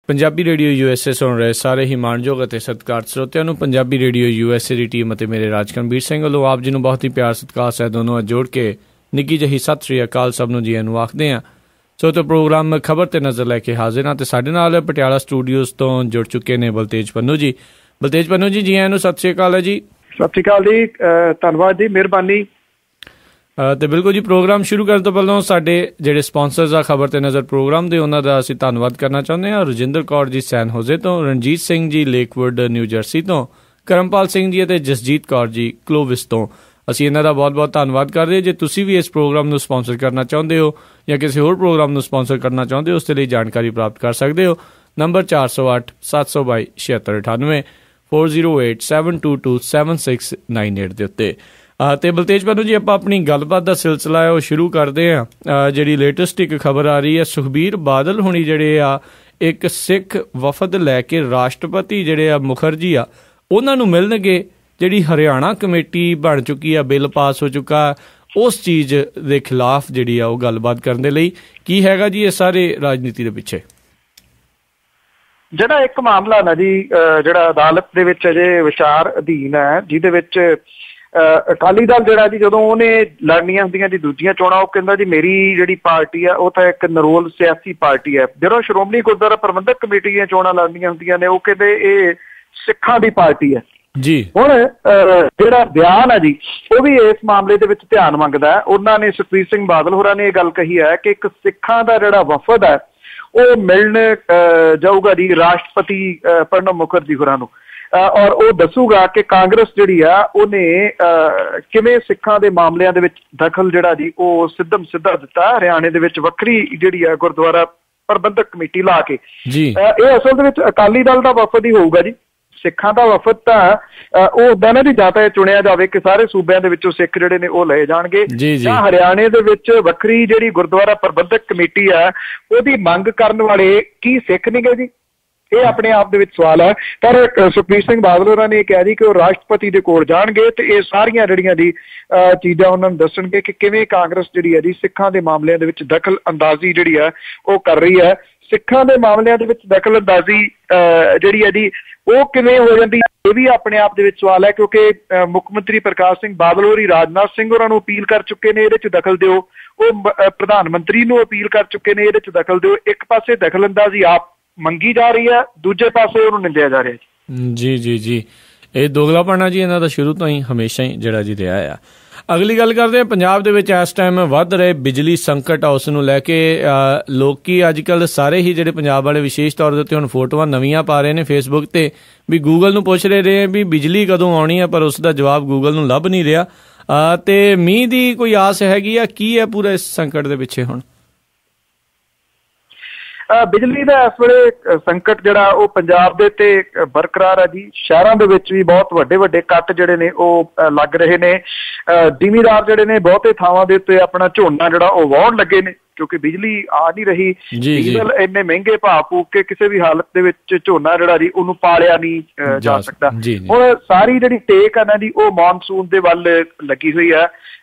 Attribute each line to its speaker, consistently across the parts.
Speaker 1: Punjabi radio USA ਸੁਣ ਰਹੇ ਸਾਰੇ ਹੀ ਮਾਣਯੋਗ ਅਤੇ ਸਤਿਕਾਰਤ ਸਰੋਤਿਆਂ ਨੂੰ ਪੰਜਾਬੀ ਰੇਡੀਓ USA ਦੀ ਟੀਮ ਅਤੇ ਮੇਰੇ ਰਾਜਕਰਮਵੀਰ ਸਿੰਘ ਵੱਲੋਂ ਆਪ ਜੀ ਨੂੰ ਬਹੁਤ ਹੀ ਪਿਆਰ ਸਤਿਕਾਰ ਸਹਿਤ ਦੋਨੋਂ ਜੋੜ ਕੇ ਨਿੱਘੀ ਜਿਹੀ ਸਤਿ ਸ਼੍ਰੀ ਅਕਾਲ ਸਭ ਨੂੰ ਜੀਆਂ ਨੂੰ ਆਖਦੇ ਹਾਂ। ਸੋ ਤਾਂ ਪ੍ਰੋਗਰਾਮ ਖਬਰ ਤੇ ਨਜ਼ਰ ਲੈ ਕੇ ਹਾਜ਼ਰ ਹਾਂ ਅਤੇ ਸਾਡੇ ਨਾਲ ਪਟਿਆਲਾ ਸਟੂਡੀਓਜ਼ ਤੋਂ ਜੁੜ ਚੁੱਕੇ ਨੇ ਬਲਤੇਜ ਪੰਨੂ ਜੀ। ਬਲਤੇਜ ਪੰਨੂ ਜੀ, ਜੀਆਂ ਨੂੰ ਸਤਿ ਸ਼੍ਰੀ ਅਕਾਲ ਹੈ ਜੀ।
Speaker 2: ਸਤਿ ਸ਼੍ਰੀ ਅਕਾਲ ਜੀ, ਧੰਨਵਾਦ ਜੀ, ਮਿਹਰਬਾਨੀ।
Speaker 1: ਤੇ ਬਿਲਕੁਲ ਜੀ, ਪ੍ਰੋਗਰਾਮ ਸ਼ੁਰੂ ਕਰਨ ਤੋਂ ਪਹਿਲਾਂ ਸਾਡੇ ਜਿਹੜੇ ਸਪਾਂਸਰਸ ਆ ਖਬਰ ਤੇ ਨਜ਼ਰ ਪ੍ਰੋਗਰਾਮ ਦੇ, ਉਹਨਾਂ ਦਾ ਅਸੀਂ ਧੰਨਵਾਦ ਕਰਨਾ ਚਾਹੁੰਦੇ ਹਾਂ। ਰਜਿੰਦਰ ਕੌਰ ਜੀ ਸੈਨ ਹੋਜ਼ੇ ਤੋਂ, ਰਣਜੀਤ ਸਿੰਘ ਜੀ ਲੇਕਵੁੱਡ ਨਿਊ ਜਰਸੀ ਤੋਂ, ਕਰਮਪਾਲ ਸਿੰਘ ਜੀ ਅਤੇ ਜਸਜੀਤ ਕੌਰ ਜੀ ਕਲੋਵਿਸ ਤੋਂ। ਅਸੀਂ ਇਹਨਾਂ ਦਾ ਬਹੁਤ ਬਹੁਤ ਧੰਨਵਾਦ ਕਰਦੇ ਹਾਂ। ਜੇ ਤੁਸੀਂ ਵੀ ਇਸ ਪ੍ਰੋਗਰਾਮ ਨੂੰ ਸਪਾਂਸਰ ਕਰਨਾ ਚਾਹੁੰਦੇ ਹੋ ਜਾਂ ਕਿਸੇ ਹੋਰ ਪ੍ਰੋਗਰਾਮ ਨੂੰ ਸਪਾਂਸਰ ਕਰਨਾ ਚਾਹੁੰਦੇ ਹੋ, ਉਸ ਦੇ ਲਈ ਜਾਣਕਾਰੀ ਪ੍ਰਾਪਤ ਕਰ ਸਕਦੇ ਹੋ। ਨੰਬਰ 4087227698 4087227698 ਦੇ ਉੱਤੇ। ਅਤੇ ਬਲਤੇਜ ਪੰਨੂ ਜੀ, ਆਪਾਂ ਆਪਣੀ ਗੱਲਬਾਤ ਦਾ ਸਿਲਸਿਲਾ ਹੈ ਉਹ ਸ਼ੁਰੂ ਕਰਦੇ ਹਾਂ। ਜਿਹੜੀ ਲੇਟੈਸਟ ਇੱਕ ਖਬਰ ਆ ਰਹੀ ਹੈ, ਸੁਖਬੀਰ ਬਾਦਲ ਹੁਣੀ ਜਿਹੜੇ ਆ ਇੱਕ ਸਿੱਖ ਵਫਦ ਲੈ ਕੇ ਰਾਸ਼ਟਰਪਤੀ ਜਿਹੜੇ ਆ ਮੁਖਰਜੀ ਆ ਉਹਨਾਂ ਨੂੰ ਮਿਲਣਗੇ। ਜਿਹੜੀ ਹਰਿਆਣਾ ਕਮੇਟੀ ਬਣ ਚੁੱਕੀ ਆ, ਬਿੱਲ ਪਾਸ ਹੋ ਚੁੱਕਾ, ਉਸ ਚੀਜ਼ ਦੇ ਖਿਲਾਫ ਜਿਹੜੀ ਆ ਉਹ ਗੱਲਬਾਤ ਕਰਨ ਦੇ ਲਈ ਕੀ ਹੈਗਾ ਜੀ ਇਹ ਸਾਰੇ ਰਾਜਨੀਤੀ ਦੇ ਪਿੱਛੇ?
Speaker 2: ਜਿਹੜਾ ਇੱਕ ਮਾਮਲਾ ਨਾ ਜੀ, ਜਿਹੜਾ ਅਦਾਲਤ ਦੇ ਵਿੱਚ ਅਜੇ ਵਿਚਾਰ ਅਧੀਨ ਹੈ, ਜਿਹਦੇ ਵਿੱਚ ਅਕਾਲੀ ਦਲ ਜਿਹੜਾ ਜੀ ਜਦੋਂ ਉਹਨੇ ਲੜਨੀਆਂ ਹੁੰਦੀਆਂ ਜੀ ਦੂਜੀਆਂ ਚੋਣਾਂ, ਉਹ ਕਹਿੰਦਾ ਜੀ ਮੇਰੀ ਜਿਹੜੀ ਪਾਰਟੀ ਆ ਉਹ ਤਾਂ ਇੱਕ ਨਿਰੋਲ ਸਿਆਸੀ ਪਾਰਟੀ ਹੈ। ਜਦੋਂ ਸ਼੍ਰੋਮਣੀ ਗੁਰਦੁਆਰਾ ਪ੍ਰਬੰਧਕ ਕਮੇਟੀ ਦੀਆਂ ਚੋਣਾਂ ਲੜਨੀਆਂ ਹੁੰਦੀਆਂ ਨੇ, ਉਹ ਕਹਿੰਦੇ ਇਹ ਸਿੱਖਾਂ ਦੀ ਪਾਰਟੀ ਹੈ ਜੀ। ਹੁਣ ਜਿਹੜਾ ਬਿਆਨ ਹੈ ਜੀ ਉਹ ਵੀ ਇਸ ਮਾਮਲੇ ਦੇ ਵਿੱਚ ਧਿਆਨ ਮੰਗਦਾ ਹੈ। ਉਹਨਾਂ ਨੇ ਸੁਖਬੀਰ ਸਿੰਘ ਬਾਦਲ ਹੋਰਾਂ ਨੇ ਇਹ ਗੱਲ ਕਹੀ ਹੈ ਕਿ ਇੱਕ ਸਿੱਖਾਂ ਦਾ ਜਿਹੜਾ ਵਫਦ ਹੈ ਉਹ ਮਿਲਣ ਜਾਊਗਾ ਜੀ ਰਾਸ਼ਟਰਪਤੀ ਪ੍ਰਣਬ ਮੁਖਰਜੀ ਹੋਰਾਂ ਨੂੰ, ਔਰ ਉਹ ਦੱਸੂਗਾ ਕਿ ਕਾਂਗਰਸ ਜਿਹੜੀ ਆ ਉਹਨੇ ਕਿਵੇਂ ਸਿੱਖਾਂ ਦੇ ਮਾਮਲਿਆਂ ਦੇ ਵਿੱਚ ਦਖਲ ਜਿਹੜਾ ਜੀ ਉਹ ਸਿੱਧਾ ਦਿੱਤਾ। ਹਰਿਆਣੇ ਦੇ ਵਿੱਚ ਵੱਖਰੀ ਜਿਹੜੀ ਆ ਗੁਰਦੁਆਰਾ ਪ੍ਰਬੰਧਕ ਕਮੇਟੀ ਲਾ ਕੇ ਇਹ ਅਸਲ ਦੇ ਵਿੱਚ ਅਕਾਲੀ ਦਲ ਦਾ ਵਫਦ ਹੀ ਹੋਊਗਾ ਜੀ। ਸਿੱਖਾਂ ਦਾ ਵਫਦ ਤਾਂ ਉਹ ਉੱਦਾਂ ਨਾ ਜੀ, ਜਾਂ ਤਾਂ ਇਹ ਚੁਣਿਆ ਜਾਵੇ ਕਿ ਸਾਰੇ ਸੂਬਿਆਂ ਦੇ ਵਿੱਚੋਂ ਸਿੱਖ ਜਿਹੜੇ ਨੇ ਉਹ ਲਏ ਜਾਣਗੇ, ਜਾਂ ਹਰਿਆਣੇ ਦੇ ਵਿੱਚ ਵੱਖਰੀ ਜਿਹੜੀ ਗੁਰਦੁਆਰਾ ਪ੍ਰਬੰਧਕ ਕਮੇਟੀ ਆ ਉਹਦੀ ਮੰਗ ਕਰਨ ਵਾਲੇ ਕੀ ਸਿੱਖ ਨੇਗੇ ਜੀ? ਇਹ ਆਪਣੇ ਆਪ ਦੇ ਵਿੱਚ ਸਵਾਲ ਹੈ। ਪਰ ਸੁਖਬੀਰ ਸਿੰਘ ਬਾਦਲ ਹੋਰਾਂ ਨੇ ਕਿਹਾ ਜੀ ਕਿ ਉਹ ਰਾਸ਼ਟਰਪਤੀ ਦੇ ਕੋਲ ਜਾਣਗੇ ਤੇ ਇਹ ਸਾਰੀਆਂ ਜਿਹੜੀਆਂ ਦੀ ਚੀਜ਼ਾਂ ਉਹਨਾਂ ਨੂੰ ਦੱਸਣਗੇ ਕਿ ਕਿਵੇਂ ਕਾਂਗਰਸ ਜਿਹੜੀ ਹੈ ਜੀ ਸਿੱਖਾਂ ਦੇ ਮਾਮਲਿਆਂ ਦੇ ਵਿੱਚ ਦਖਲ ਅੰਦਾਜ਼ੀ ਜਿਹੜੀ ਹੈ ਉਹ ਕਰ ਰਹੀ ਹੈ। ਸਿੱਖਾਂ ਦੇ ਮਾਮਲਿਆਂ ਦੇ ਵਿੱਚ ਦਖਲ ਅੰਦਾਜ਼ੀ ਜਿਹੜੀ ਹੈ ਜੀ ਉਹ ਕਿਵੇਂ ਹੋ ਜਾਂਦੀ ਹੈ, ਇਹ ਵੀ ਆਪਣੇ ਆਪ ਦੇ ਵਿੱਚ ਸਵਾਲ ਹੈ, ਕਿਉਂਕਿ ਮੁੱਖ ਮੰਤਰੀ ਪ੍ਰਕਾਸ਼ ਸਿੰਘ ਬਾਦਲ ਹੋਰੀ ਰਾਜਨਾਥ ਸਿੰਘ ਹੋਰਾਂ ਨੂੰ ਅਪੀਲ ਕਰ ਚੁੱਕੇ ਨੇ ਇਹਦੇ 'ਚ ਦਖਲ ਦਿਓ। ਉਹ ਪ੍ਰਧਾਨ ਮੰਤਰੀ ਨੂੰ ਅਪੀਲ ਕਰ ਚੁੱਕੇ ਨੇ ਇਹਦੇ 'ਚ ਦਖਲ ਦਿਓ। ਇੱਕ ਪਾਸੇ ਦਖਲ ਅੰਦਾਜ਼ੀ ਆਪ ਮੰਗੀ ਜਾ ਰਹੀ ਹੈ, ਦੂਜੇ ਪਾਸੇ ਉਹਨੂੰ ਨਿੰਦਿਆ ਜਾ ਰਿਹਾ ਜੀ।
Speaker 1: ਜੀ ਇਹ ਦੋਗਲਾਪਣਾ ਜੀ ਇਹਨਾਂ ਦਾ ਸ਼ੁਰੂ ਤੋਂ ਹੀ ਹਮੇਸ਼ਾ ਹੀ ਜਿਹੜਾ ਜੀ ਰਿਹਾ ਆ। ਅਗਲੀ ਗੱਲ ਕਰਦੇ ਹਾਂ, ਪੰਜਾਬ ਦੇ ਵਿੱਚ ਇਸ ਟਾਈਮ ਵੱਧ ਰਹੇ ਬਿਜਲੀ ਸੰਕਟ ਆ, ਉਸ ਨੂੰ ਲੈ ਕੇ ਲੋਕੀ ਅੱਜ ਕੱਲ੍ਹ ਸਾਰੇ ਹੀ ਜਿਹੜੇ ਪੰਜਾਬ ਵਾਲੇ ਵਿਸ਼ੇਸ਼ ਤੌਰ ਦੇ ਉੱਤੇ ਹੁਣ ਫੋਟੋਆਂ ਨਵੀਆਂ ਪਾ ਰਹੇ ਨੇ ਫੇਸਬੁੱਕ ਤੇ, ਵੀ ਗੂਗਲ ਨੂੰ ਪੁੱਛ ਰਹੇ ਵੀ ਬਿਜਲੀ ਕਦੋਂ ਆਉਣੀ ਆ, ਪਰ ਉਸ ਦਾ ਜਵਾਬ ਗੂਗਲ ਨੂੰ ਲੱਭ ਨਹੀਂ ਰਿਹਾ। ਤੇ ਮੀਂਹ ਦੀ ਕੋਈ ਆਸ ਹੈਗੀ ਆ? ਕੀ ਹੈ ਪੂਰਾ ਇਸ ਸੰਕਟ ਦੇ ਪਿੱਛੇ ਹੁਣ?
Speaker 2: ਬਿਜਲੀ ਦਾ ਇਸ ਵੇਲੇ ਸੰਕਟ ਜਿਹੜਾ ਉਹ ਪੰਜਾਬ ਦੇ ਤੇ ਬਰਕਰਾਰ ਹੈ ਜੀ। ਸ਼ਹਿਰਾਂ ਦੇ ਵਿੱਚ ਵੀ ਬਹੁਤ ਵੱਡੇ ਕੱਟ ਜਿਹੜੇ ਨੇ ਉਹ ਲੱਗ ਰਹੇ ਨੇ। ਜ਼ਿਮੀਂਦਾਰ ਜਿਹੜੇ ਨੇ ਬਹੁਤੇ ਥਾਵਾਂ ਦੇ ਉੱਤੇ ਆਪਣਾ ਝੋਨਾ ਜਿਹੜਾ ਉਹ ਵਾਹੁਣ ਲੱਗੇ ਨੇ, ਕਿਉਂਕਿ ਬਿਜਲੀ ਆ ਨਹੀਂ ਰਹੀ। ਡੀਜ਼ਲ ਇੰਨੇ ਮਹਿੰਗੇ ਭਾਅ ਫੂਕ ਕੇ ਕਿਸੇ ਵੀ ਹਾਲਤ ਦੇ ਵਿੱਚ ਝੋਨਾ ਜਿਹੜਾ ਜੀ ਉਹਨੂੰ ਪਾਲਿਆ ਨਹੀਂ ਜਾ ਸਕਦਾ। ਹੁਣ ਸਾਰੀ ਜਿਹੜੀ ਟੇਕ ਹੈ ਨਾ ਜੀ ਉਹ ਮੌਨਸੂਨ ਦੇ ਵੱਲ ਲੱਗੀ ਹੋਈ ਹੈ।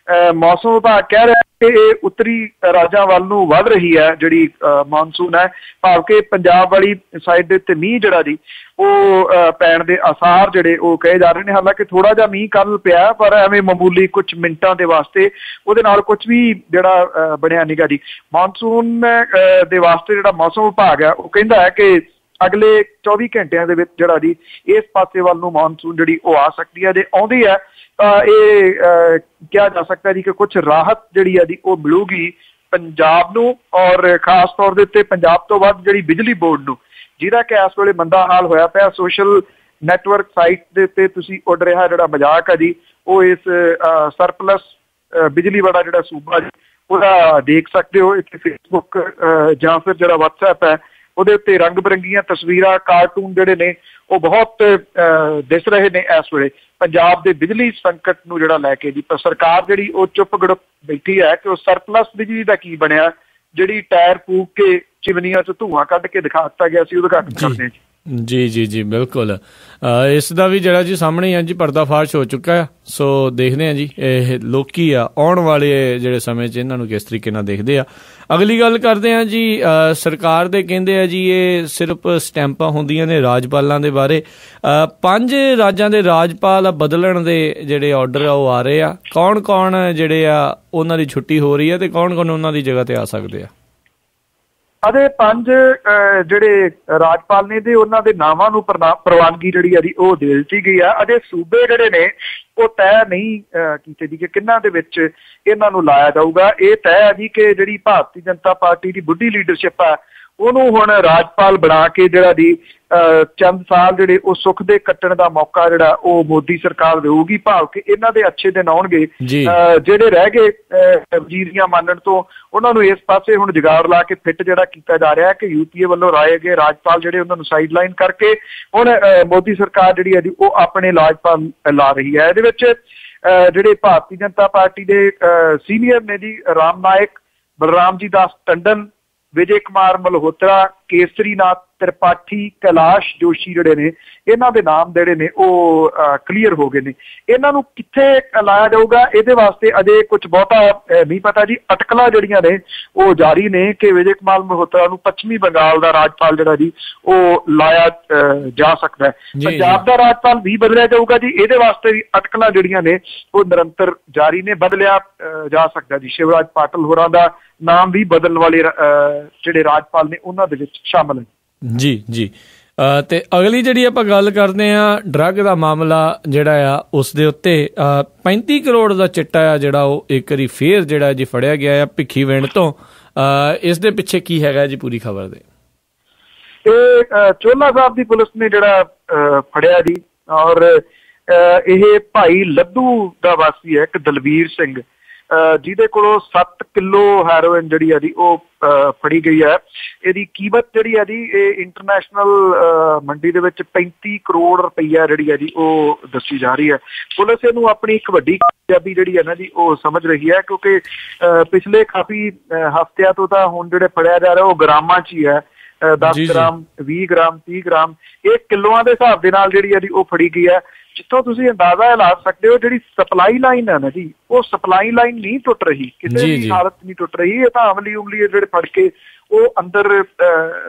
Speaker 2: ਮੌਸਮ ਵਿਭਾਗ ਕਹਿ ਰਿਹਾ ਕਿ ਇਹ ਉੱਤਰੀ ਰਾਜਾਂ ਵੱਲ ਨੂੰ ਵੱਧ ਰਹੀ ਹੈ ਜਿਹੜੀ ਮੌਨਸੂਨ ਹੈ, ਭਾਵ ਕਿ ਪੰਜਾਬ ਵਾਲੀ ਸਾਈਡ ਦੇ ਉੱਤੇ ਮੀਂਹ ਜਿਹੜਾ ਜੀ ਉਹ ਪੈਣ ਦੇ ਆਸਾਰ ਜਿਹੜੇ ਉਹ ਕਹੇ ਜਾ ਰਹੇ ਨੇ। ਹਾਲਾਂਕਿ ਥੋੜਾ ਜਿਹਾ ਮੀਂਹ ਕੱਲ ਪਿਆ, ਪਰ ਐਵੇਂ ਮਾਮੂਲੀ ਕੁਛ ਮਿੰਟਾਂ ਦੇ ਵਾਸਤੇ, ਉਹਦੇ ਨਾਲ ਕੁਛ ਵੀ ਜਿਹੜਾ ਬਣਿਆ ਨੀਗਾ ਜੀ। ਮੌਨਸੂਨ ਦੇ ਵਾਸਤੇ ਜਿਹੜਾ ਮੌਸਮ ਵਿਭਾਗ ਹੈ ਉਹ ਕਹਿੰਦਾ ਹੈ ਕਿ ਅਗਲੇ 24 ਘੰਟਿਆਂ ਦੇ ਵਿੱਚ ਜਿਹੜਾ ਜੀ ਇਸ ਪਾਸੇ ਵੱਲ ਨੂੰ ਮੌਨਸੂਨ ਜਿਹੜੀ ਉਹ ਆ ਸਕਦੀ ਹੈ। ਜੇ ਆਉਂਦੀ ਹੈ ਤਾਂ ਇਹ ਕਿਹਾ ਜਾ ਸਕਦਾ ਜੀ ਕਿ ਕੁਛ ਰਾਹਤ ਜਿਹੜੀ ਹੈ ਜੀ ਉਹ ਮਿਲੂਗੀ ਪੰਜਾਬ ਨੂੰ, ਔਰ ਖਾਸ ਤੌਰ ਦੇ ਉੱਤੇ ਪੰਜਾਬ ਤੋਂ ਵੱਧ ਜਿਹੜੀ ਬਿਜਲੀ ਬੋਰਡ ਨੂੰ, ਜਿਹਦਾ ਕਿ ਇਸ ਵੇਲੇ ਮੰਦਾ ਹਾਲ ਹੋਇਆ ਪਿਆ। ਸੋਸ਼ਲ ਨੈਟਵਰਕ ਸਾਈਟ ਦੇ ਉੱਤੇ ਤੁਸੀਂ ਉੱਡ ਰਿਹਾ ਜਿਹੜਾ ਮਜ਼ਾਕ ਹੈ ਜੀ, ਉਹ ਇਸ ਸਰਪਲਸ ਬਿਜਲੀ ਵਾਲਾ ਜਿਹੜਾ ਸੂਬਾ ਜੀ ਉਹਦਾ ਦੇਖ ਸਕਦੇ ਹੋ। ਇੱਥੇ ਫੇਸਬੁੱਕ ਜਾਂ ਫਿਰ ਜਿਹੜਾ ਵਟਸਐਪ ਹੈ ਉਹਦੇ ਉੱਤੇ ਰੰਗ ਬਿਰੰਗੀਆਂ ਤਸਵੀਰਾਂ, ਕਾਰਟੂਨ ਜਿਹੜੇ ਨੇ ਉਹ ਬਹੁਤ ਦਿਸ ਰਹੇ ਨੇ ਇਸ ਵੇਲੇ ਪੰਜਾਬ ਦੇ ਬਿਜਲੀ ਸੰਕਟ ਨੂੰ ਜਿਹੜਾ ਲੈ ਕੇ ਜੀ। ਪਰ ਸਰਕਾਰ ਜਿਹੜੀ ਉਹ ਚੁੱਪ ਗੜੁੱਪ ਬੈਠੀ ਹੈ ਕਿ ਉਹ ਸਰਪਲਸ ਬਿਜਲੀ ਦਾ ਕੀ ਬਣਿਆ, ਜਿਹੜੀ ਟਾਇਰ ਫੂਕ ਕੇ ਚਿਮਨੀਆਂ 'ਚ ਧੂੰਆਂ ਕੱਢ ਕੇ ਦਿਖਾ ਦਿੱਤਾ ਗਿਆ ਸੀ, ਉਹਦਾ ਘੱਟ ਕਰਦੇ
Speaker 1: ਜੀ ਜੀ ਜੀ ਬਿਲਕੁਲ। ਇਸ ਦਾ ਵੀ ਜਿਹੜਾ ਜੀ ਸਾਹਮਣੇ ਆ ਜੀ ਪਰਦਾਫਾਸ਼ ਹੋ ਚੁੱਕਾ ਆ। ਸੋ ਦੇਖਦੇ ਹਾਂ ਜੀ ਇਹ ਲੋਕੀ ਆ ਆਉਣ ਵਾਲੇ ਜਿਹੜੇ ਸਮੇਂ 'ਚ ਇਹਨਾਂ ਨੂੰ ਕਿਸ ਤਰੀਕੇ ਨਾਲ ਦੇਖਦੇ ਆ। ਅਗਲੀ ਗੱਲ ਕਰਦੇ ਹਾਂ ਜੀ, ਸਰਕਾਰ ਦੇ ਕਹਿੰਦੇ ਆ ਜੀ ਇਹ ਸਿਰਫ ਸਟੈਂਪਾਂ ਹੁੰਦੀਆਂ ਨੇ ਰਾਜਪਾਲਾਂ ਦੇ ਬਾਰੇ। 5 ਰਾਜਾਂ ਦੇ ਰਾਜਪਾਲ ਬਦਲਣ ਦੇ ਜਿਹੜੇ ਆਰਡਰ ਆ ਉਹ ਆ ਰਹੇ ਆ। ਕੌਣ ਕੌਣ ਜਿਹੜੇ ਆ ਉਹਨਾਂ ਦੀ ਛੁੱਟੀ ਹੋ ਰਹੀ ਹੈ ਤੇ ਕੌਣ ਕੌਣ ਉਹਨਾਂ ਦੀ ਜਗ੍ਹਾ ਤੇ ਆ ਸਕਦੇ ਆ?
Speaker 2: ਅਜੇ 5 ਜਿਹੜੇ ਰਾਜਪਾਲ ਨੇ ਤੇ ਉਹਨਾਂ ਦੇ ਨਾਵਾਂ ਨੂੰ ਪ੍ਰਵਾਨਗੀ ਜਿਹੜੀ ਆ ਜੀ ਉਹ ਦੇ ਦਿੱਤੀ ਗਈ ਆ। ਅਜੇ ਸੂਬੇ ਜਿਹੜੇ ਨੇ ਉਹ ਤੈਅ ਨਹੀਂ ਕੀਤੇ ਜੀ ਕਿ ਕਿਹਨਾਂ ਦੇ ਵਿੱਚ ਇਹਨਾਂ ਨੂੰ ਲਾਇਆ ਜਾਊਗਾ। ਇਹ ਤੈਅ ਹੈ ਜੀ ਕਿ ਜਿਹੜੀ ਭਾਰਤੀ ਜਨਤਾ ਪਾਰਟੀ ਦੀ ਬੁੱਢੀ ਲੀਡਰਸ਼ਿਪ ਆ ਉਹਨੂੰ ਹੁਣ ਰਾਜਪਾਲ ਬਣਾ ਕੇ ਜਿਹੜਾ ਜੀ ਚੰਦ ਸਾਲ ਜਿਹੜੇ ਉਹ ਸੁੱਖ ਦੇ ਕੱਟਣ ਦਾ ਮੌਕਾ ਜਿਹੜਾ ਉਹ ਮੋਦੀ ਸਰਕਾਰ ਦੇਊਗੀ, ਭਾਵ ਕਿ ਇਹਨਾਂ ਦੇ ਅੱਛੇ ਦਿਨ ਆਉਣਗੇ। ਜਿਹੜੇ ਰਹਿ ਗਏ ਵਜ਼ੀਰੀਆਂ ਮੰਨਣ ਤੋਂ ਉਹਨਾਂ ਨੂੰ ਇਸ ਪਾਸੇ ਹੁਣ ਜੁਗਾੜ ਲਾ ਕੇ ਫਿੱਟ ਜਿਹੜਾ ਕੀਤਾ ਜਾ ਰਿਹਾ ਕਿ UPA ਵੱਲੋਂ ਰਾਏ ਗਏ ਰਾਜਪਾਲ ਜਿਹੜੇ ਉਹਨਾਂ ਨੂੰ ਸਾਈਡ ਲਾਈਨ ਕਰਕੇ ਹੁਣ ਮੋਦੀ ਸਰਕਾਰ ਜਿਹੜੀ ਹੈ ਜੀ ਉਹ ਆਪਣੇ ਰਾਜਪਾਲ ਲਾ ਰਹੀ ਹੈ। ਇਹਦੇ ਵਿੱਚ ਜਿਹੜੇ ਭਾਰਤੀ ਜਨਤਾ ਪਾਰਟੀ ਦੇ ਸੀਨੀਅਰ ਨੇ ਜੀ ਰਾਮ ਨਾਇਕ, ਬਲਰਾਮ ਜੀ ਦਾਸ ਟੰਡਨ, ਵਿਜੇ ਕੁਮਾਰ ਮਲਹੋਤਰਾ, ਕੇਸਰੀ ਨਾਥ ਤ੍ਰਿਪਾਠੀ, ਕੈਲਾਸ਼ ਜੋਸ਼ੀ ਜਿਹੜੇ ਨੇ ਇਹਨਾਂ ਦੇ ਨਾਮ ਜਿਹੜੇ ਨੇ ਉਹ ਕਲੀਅਰ ਹੋ ਗਏ ਨੇ। ਇਹਨਾਂ ਨੂੰ ਕਿੱਥੇ ਲਾਇਆ ਜਾਊਗਾ ਇਹਦੇ ਵਾਸਤੇ ਅਜੇ ਕੁਝ ਬਹੁਤਾ ਨਹੀਂ ਪਤਾ ਜੀ। ਅਟਕਲਾਂ ਜਿਹੜੀਆਂ ਨੇ ਉਹ ਜਾਰੀ ਨੇ ਕਿ ਵਿਜੇ ਕੁਮਾਰ ਮਲਹੋਤਰਾ ਨੂੰ ਪੱਛਮੀ ਬੰਗਾਲ ਦਾ ਰਾਜਪਾਲ ਜਿਹੜਾ ਜੀ ਉਹ ਲਾਇਆ ਜਾ ਸਕਦਾ ਹੈ। ਪੰਜਾਬ ਦਾ ਰਾਜਪਾਲ ਵੀ ਬਦਲਿਆ ਜਾਊਗਾ ਜੀ। ਇਹਦੇ ਵਾਸਤੇ ਵੀ ਅਟਕਲਾਂ ਜਿਹੜੀਆਂ ਨੇ ਉਹ ਨਿਰੰਤਰ ਜਾਰੀ ਨੇ। ਬਦਲਿਆ ਜਾ ਸਕਦਾ ਜੀ। ਸ਼ਿਵਰਾਜ ਪਾਟਲ ਹੋਰਾਂ ਦਾ ਨਾਮ ਵੀ ਬਦਲਣ ਵਾਲੇ ਜਿਹੜੇ ਰਾਜਪਾਲ ਨੇ ਉਹਨਾਂ ਦੇ ਵਿੱਚ ਸ਼ਾਮਲ ਹੈ। ਜੀ
Speaker 1: ਜੀ। ਤੇ ਅਗਲੀ ਜਿਹੜੀ ਆਪਾਂ ਗੱਲ ਕਰਦੇ ਆ ਡਰੱਗ ਦਾ ਮਾਮਲਾ ਜਿਹੜਾ ਆ ਉਸ ਦੇ ਉੱਤੇ 35 ਕਰੋੜ ਦਾ ਚਿੱਟਾ ਆ ਜਿਹੜਾ ਉਹ ਇੱਕ ਵਾਰੀ ਫੇਰ ਜਿਹੜਾ ਜੀ ਫੜਿਆ ਗਿਆ ਆ ਭਿੱਖੀਵਿੰਡ ਤੋਂ। ਇਸ ਦੇ ਪਿੱਛੇ ਕੀ ਹੈਗਾ ਜੀ ਪੂਰੀ ਖਬਰ ਦੇ?
Speaker 2: ਇਹ ਚੋਲਾ ਸਾਹਿਬ ਦੀ ਪੁਲਿਸ ਨੇ ਜਿਹੜਾ ਫੜਿਆ ਜੀ ਔਰ ਇਹ ਭਾਈ ਲੱਧੂ ਦਾ ਵਾਸੀ ਹੈ ਇੱਕ ਦਲਵੀਰ ਸਿੰਘ ਜਿਹਦੇ ਕੋਲੋਂ 7 ਕਿਲੋ ਹੈਰੋਇਨ ਜਿਹੜੀ ਆ ਜੀ ਉਹ ਫੜੀ ਗਈ ਹੈ। ਇਹਦੀ ਕੀਮਤ ਜਿਹੜੀ ਆ ਜੀ ਇਹ ਇੰਟਰਨੈਸ਼ਨਲ ਮੰਡੀ ਦੇ ਵਿੱਚ 35 ਕਰੋੜ ਰੁਪਈਆ ਜਿਹੜੀ ਆ ਜੀ ਉਹ ਦੱਸੀ ਜਾ ਰਹੀ ਹੈ। ਪੁਲਿਸ ਇਹਨੂੰ ਆਪਣੀ ਇੱਕ ਵੱਡੀ ਕਾਮਯਾਬੀ ਜਿਹੜੀ ਹੈ ਨਾ ਜੀ ਉਹ ਸਮਝ ਰਹੀ ਹੈ ਕਿਉਂਕਿ ਪਿਛਲੇ ਕਾਫੀ ਹਫ਼ਤਿਆਂ ਤੋਂ ਤਾਂ ਹੁਣ ਜਿਹੜੇ ਫੜਿਆ ਜਾ ਰਿਹਾ ਉਹ ਗ੍ਰਾਮਾਂ 'ਚ ਹੀ ਹੈ। 10 ਗ੍ਰਾਮ, 20 ਗ੍ਰਾਮ, 30 ਗ੍ਰਾਮ, ਇਹ ਕਿਲੋਆਂ ਦੇ ਹਿਸਾਬ ਦੇ ਨਾਲ ਜਿਹੜੀ ਆ ਜੀ ਉਹ ਫੜੀ ਗਈ ਹੈ। ਜਿੱਥੋਂ ਤੁਸੀਂ ਅੰਦਾਜ਼ਾ ਲਾ ਸਕਦੇ ਹੋ ਜਿਹੜੀ ਸਪਲਾਈ ਲਾਈਨ ਹੈ ਨਾ ਜੀ ਉਹ ਸਪਲਾਈ ਲਾਈਨ ਨਹੀਂ ਟੁੱਟ ਰਹੀ, ਕਿਸੇ ਵੀ ਹਾਲਤ ਨਹੀਂ ਟੁੱਟ ਰਹੀ। ਇਹ ਤਾਂ ਅਮਲੀ ਜਿਹੜੇ ਫੜ ਕੇ ਉਹ ਅੰਦਰ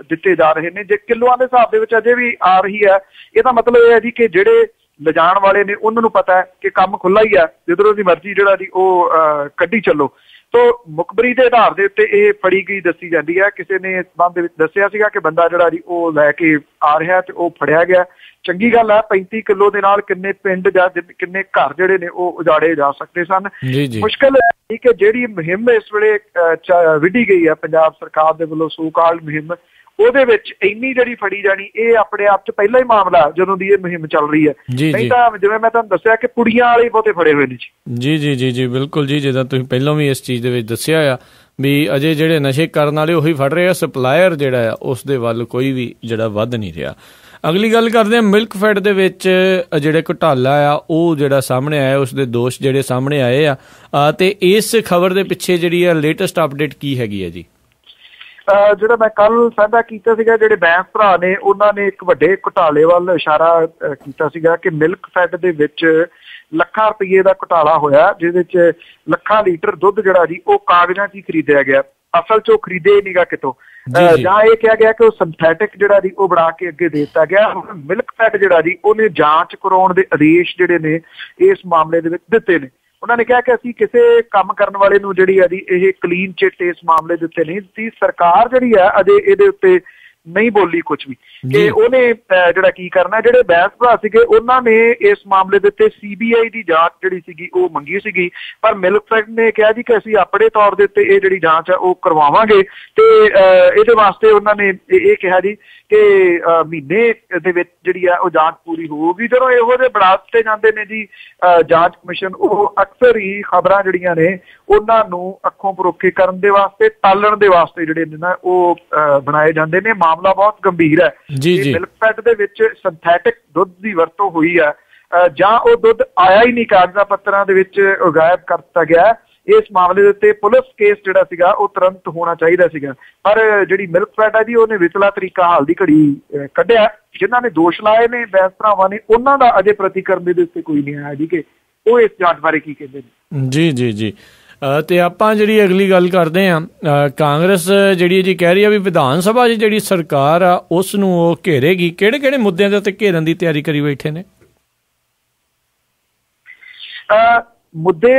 Speaker 2: ਦਿੱਤੇ ਜਾ ਰਹੇ ਨੇ। ਜੇ ਕਿਲੋਆਂ ਦੇ ਹਿਸਾਬ ਦੇ ਵਿੱਚ ਅਜੇ ਵੀ ਆ ਰਹੀ ਹੈ ਇਹਦਾ ਮਤਲਬ ਇਹ ਹੈ ਜੀ ਕਿ ਜਿਹੜੇ ਲਿਜਾਣ ਵਾਲੇ ਨੇ ਉਹਨਾਂ ਨੂੰ ਪਤਾ ਹੈ ਕਿ ਕੰਮ ਖੁੱਲ੍ਹਾ ਹੀ ਹੈ, ਜਿੱਧਰੋਂ ਦੀ ਮਰਜ਼ੀ ਜਿਹੜਾ ਜੀ ਉਹ ਕੱਢੀ ਚੱਲੋ। ਤੋ ਮੁਖਬਰੀ ਦੇ ਆਧਾਰ ਦੇ ਉੱਤੇ ਇਹ ਫੜੀ ਗਈ ਦੱਸੀ ਜਾਂਦੀ ਹੈ। ਕਿਸੇ ਨੇ ਇਸ ਸੰਬੰਧ ਦੇ ਵਿੱਚ ਦੱਸਿਆ ਸੀਗਾ ਕਿ ਬੰਦਾ ਜਿਹੜਾ ਜੀ ਉਹ ਲੈ ਕੇ ਆ ਰਿਹਾ ਤੇ ਉਹ ਫੜਿਆ ਗਿਆ। ਚੰਗੀ ਗੱਲ ਹੈ। 35 ਕਿਲੋ ਦੇ ਨਾਲ ਕਿੰਨੇ ਪਿੰਡ ਜਾਂ ਕਿੰਨੇ ਘਰ ਜਿਹੜੇ ਨੇ ਉਹ ਉਜਾੜੇ ਜਾ ਸਕਦੇ ਸਨ। ਮੁਸ਼ਕਿਲ ਹੈ ਕਿ ਜਿਹੜੀ ਮੁਹਿੰਮ ਇਸ ਵੇਲੇ ਵਿੱਢੀ ਗਈ ਹੈ ਪੰਜਾਬ ਸਰਕਾਰ ਦੇ ਵੱਲੋਂ ਸੋ ਕਾਲਡ ਮੁਹਿੰਮ, ਉਹਦੇ ਵਿੱਚ ਇੰਨੀ ਜਿਹੜੀ ਫੜੀ ਜਾਣੀ ਇਹ ਆਪਣੇ ਆਪ 'ਚ ਪਹਿਲਾ ਹੀ ਮਾਮਲਾ ਜਦੋਂ ਦੀ ਇਹ ਮੁਹਿੰਮ ਚੱਲ ਰਹੀ ਹੈ। ਨਹੀਂ ਤਾਂ ਜਿਵੇਂ ਮੈਂ ਤੁਹਾਨੂੰ ਦੱਸਿਆ ਕਿ ਪੁੜੀਆਂ ਵਾਲੇ ਬਹੁਤੇ ਫੜੇ ਹੋਏ ਨੇ ਜੀ। ਜੀ ਜੀ ਜੀ ਬਿਲਕੁਲ ਜੀ। ਜਿੱਦਾਂ ਤੁਸੀਂ ਪਹਿਲਾਂ ਵੀ ਇਸ ਚੀਜ਼ ਦੇ ਵਿੱਚ ਦੱਸਿਆ ਆ ਵੀ ਅਜੇ ਜਿਹੜੇ ਨਸ਼ੇ ਕਰਨ ਵਾਲੇ ਉਹੀ ਫੜ ਰਹੇ ਆ, ਸਪਲਾਇਰ ਜਿਹੜਾ ਆ ਉਸ ਦੇ ਵੱਲ ਕੋਈ ਵੀ ਜਿਹੜਾ ਵੱਧ ਨਹੀਂ ਰਿਹਾ। ਅਗਲੀ ਗੱਲ ਕਰਦੇ ਹਾਂ ਮਿਲਕ ਫੈਡ ਦੇ ਵਿੱਚ ਜਿਹੜੇ ਘੁਟਾਲਾ ਆ ਉਹ ਜਿਹੜਾ ਸਾਹਮਣੇ ਆਇਆ ਉਸ ਦੇ ਦੋਸ਼ ਜਿਹੜੇ ਸਾਹਮਣੇ ਆਏ ਆ ਤੇ ਇਸ ਖਬਰ ਦੇ ਪਿੱਛੇ ਜਿਹੜੀ ਆ ਲੇਟੈਸਟ ਅਪਡੇਟ ਕੀ ਹੈਗੀ ਹੈ ਜੀ? ਜਿਹੜਾ ਮੈਂ ਕੱਲ ਸਾਂਝਾ ਕੀਤਾ ਸੀਗਾ ਜਿਹੜੇ ਬੈਂਸ ਭਰਾ ਨੇ ਉਹਨਾਂ ਨੇ ਇੱਕ ਵੱਡੇ ਘੁਟਾਲੇ ਵੱਲ ਇਸ਼ਾਰਾ ਕੀਤਾ ਸੀਗਾ ਕਿ ਮਿਲਕ ਫੈਡ ਦੇ ਵਿੱਚ ਲੱਖਾਂ ਰੁਪਈਏ ਦਾ ਘੁਟਾਲਾ ਹੋਇਆ ਜਿਹਦੇ 'ਚ ਲੱਖਾਂ ਲੀਟਰ ਦੁੱਧ ਜਿਹੜਾ ਜੀ ਉਹ ਕਾਗਜ਼ਾਂ 'ਚ ਹੀ ਖਰੀਦਿਆ ਗਿਆ, ਅਸਲ 'ਚ ਉਹ ਖਰੀਦੇ ਹੀ ਨੀਗਾ ਕਿਤੋਂ। ਜਾਂ ਇਹ ਕਿਹਾ ਗਿਆ ਕਿ ਉਹ ਸਿੰਥੈਟਿਕ ਜਿਹੜਾ ਜੀ ਉਹ ਬਣਾ ਕੇ ਅੱਗੇ ਦੇ ਦਿੱਤਾ ਗਿਆ। ਮਿਲਕ ਫੈਡ ਜਿਹੜਾ ਜੀ ਉਹਨੇ ਜਾਂਚ ਕਰਾਉਣ ਦੇ ਆਦੇਸ਼ ਜਿਹੜੇ ਨੇ ਇਸ ਮਾਮਲੇ ਦੇ ਵਿੱਚ ਦਿੱਤੇ ਨੇ। ਉਹਨਾਂ ਨੇ ਕਿਹਾ ਕਿ ਅਸੀਂ ਕਿਸੇ ਕੰਮ ਕਰਨ ਵਾਲੇ ਨੂੰ ਜਿਹੜੀ ਆ ਜੀ ਇਹ ਕਲੀਨ ਚਿੱਟ ਇਸ ਮਾਮਲੇ ਦੇ ਉੱਤੇ ਨਹੀਂ ਦਿੱਤੀ। ਸਰਕਾਰ ਜਿਹੜੀ ਆ ਅਜੇ ਇਹਦੇ ਉੱਤੇ ਨਹੀਂ ਬੋਲੀ ਕੁਛ ਵੀ ਕਿ ਉਹਨੇ ਜਿਹੜਾ ਕੀ ਕਰਨਾ। ਜਿਹੜੇ ਬੈਂਸ ਭਰਾ ਸੀਗੇ ਉਹਨਾਂ ਨੇ ਇਸ ਮਾਮਲੇ ਦੇ ਉੱਤੇ CBI ਦੀ ਜਾਂਚ ਜਿਹੜੀ ਸੀਗੀ ਉਹ ਮੰਗੀ ਸੀਗੀ, ਪਰ ਮਿਲਕ ਫੈਡ ਨੇ ਕਿਹਾ ਜੀ ਕਿ ਅਸੀਂ ਆਪਣੇ ਤੌਰ ਦੇ ਉੱਤੇ ਇਹ ਜਿਹੜੀ ਜਾਂਚ ਆ ਉਹ ਕਰਵਾਵਾਂਗੇ ਤੇ ਇਹਦੇ ਵਾਸਤੇ ਉਹਨਾਂ ਨੇ ਇਹ ਕਿਹਾ ਜੀ ਕਿ ਮਹੀਨੇ ਦੇ ਵਿੱਚ ਜਿਹੜੀ ਆ ਉਹ ਜਾਂਚ ਪੂਰੀ ਹੋਊਗੀ। ਜਦੋਂ ਇਹੋ ਜਿਹੇ ਬਣਾ ਦਿੱਤੇ ਜਾਂਦੇ ਨੇ ਜੀ ਜਾਂਚ ਕਮਿਸ਼ਨ, ਉਹ ਅਕਸਰ ਹੀ ਖਬਰਾਂ ਜਿਹੜੀਆਂ ਨੇ ਉਹਨਾਂ ਨੂੰ ਅੱਖੋਂ ਪਰੋਖੇ ਕਰਨ ਦੇ ਵਾਸਤੇ, ਟਾਲਣ ਦੇ ਵਾਸਤੇ ਜਿਹੜੇ ਨੇ ਨਾ ਉਹ ਬਣਾਏ ਜਾਂਦੇ ਨੇ। ਮਾਮਲਾ ਬਹੁਤ ਗੰਭੀਰ ਹੈ। ਮਿਲਕ ਫੈਡ ਦੇ ਵਿੱਚ ਸਿੰਥੈਟਿਕ ਦੁੱਧ ਦੀ ਵਰਤੋਂ ਹੋਈ ਹੈ ਜਾਂ ਉਹ ਦੁੱਧ ਆਇਆ ਹੀ ਨਹੀਂ, ਕਾਗਜ਼ਾਂ ਪੱਤਰਾਂ ਦੇ ਵਿੱਚ ਗਾਇਬ ਕਰ ਦਿੱਤਾ ਗਿਆ। ਇਸ ਮਾਮਲੇ ਦੇ ਉੱਤੇ ਪੁਲਿਸ ਕੇਸ ਜਿਹੜਾ ਸੀਗਾ ਉਹ ਤੁਰੰਤ ਹੋਣਾ ਚਾਹੀਦਾ ਸੀਗਾ। ਪਰ ਜਿਹੜੀ ਮਿਲਕਫੈਡ ਹੈ ਜੀ ਉਹਨੇ ਵਿਚਲਾ ਤਰੀਕਾ ਹਾਲ ਦੀ ਘੜੀ ਕੱਢਿਆ। ਜਿਨ੍ਹਾਂ ਨੇ ਦੋਸ਼ ਲਾਏ ਨੇ ਬੈਂਸ ਭਰਾਵਾਂ ਨੇ, ਉਹਨਾਂ ਦਾ ਅਜੇ ਪ੍ਰਤੀਕਰਮ ਦੇ ਉੱਤੇ ਕੋਈ ਨਹੀਂ ਆਇਆ ਜੀ ਕਿ ਉਹ ਇਸ ਜਾਂਚ ਬਾਰੇ ਕੀ ਕਹਿੰਦੇ ਨੇ।
Speaker 1: ਜੀ ਜੀ ਜੀ ਤੇ ਆਪਾਂ ਜਿਹੜੀ ਅਗਲੀ ਗੱਲ ਕਰਦੇ ਹਾਂ, ਕਾਂਗਰਸ ਜਿਹੜੀ ਜੀ ਕਹਿ ਰਹੀ ਆ ਵੀ ਵਿਧਾਨ ਸਭਾ 'ਚ ਜਿਹੜੀ ਸਰਕਾਰ ਆ ਉਸ ਨੂੰ ਉਹ ਘੇਰੇਗੀ। ਕਿਹੜੇ ਕਿਹੜੇ ਮੁੱਦਿਆਂ ਦੇ ਉੱਤੇ ਘੇਰਨ ਦੀ ਤਿਆਰੀ ਕਰੀ ਬੈਠੇ ਨੇ?
Speaker 2: ਮੁੱਦੇ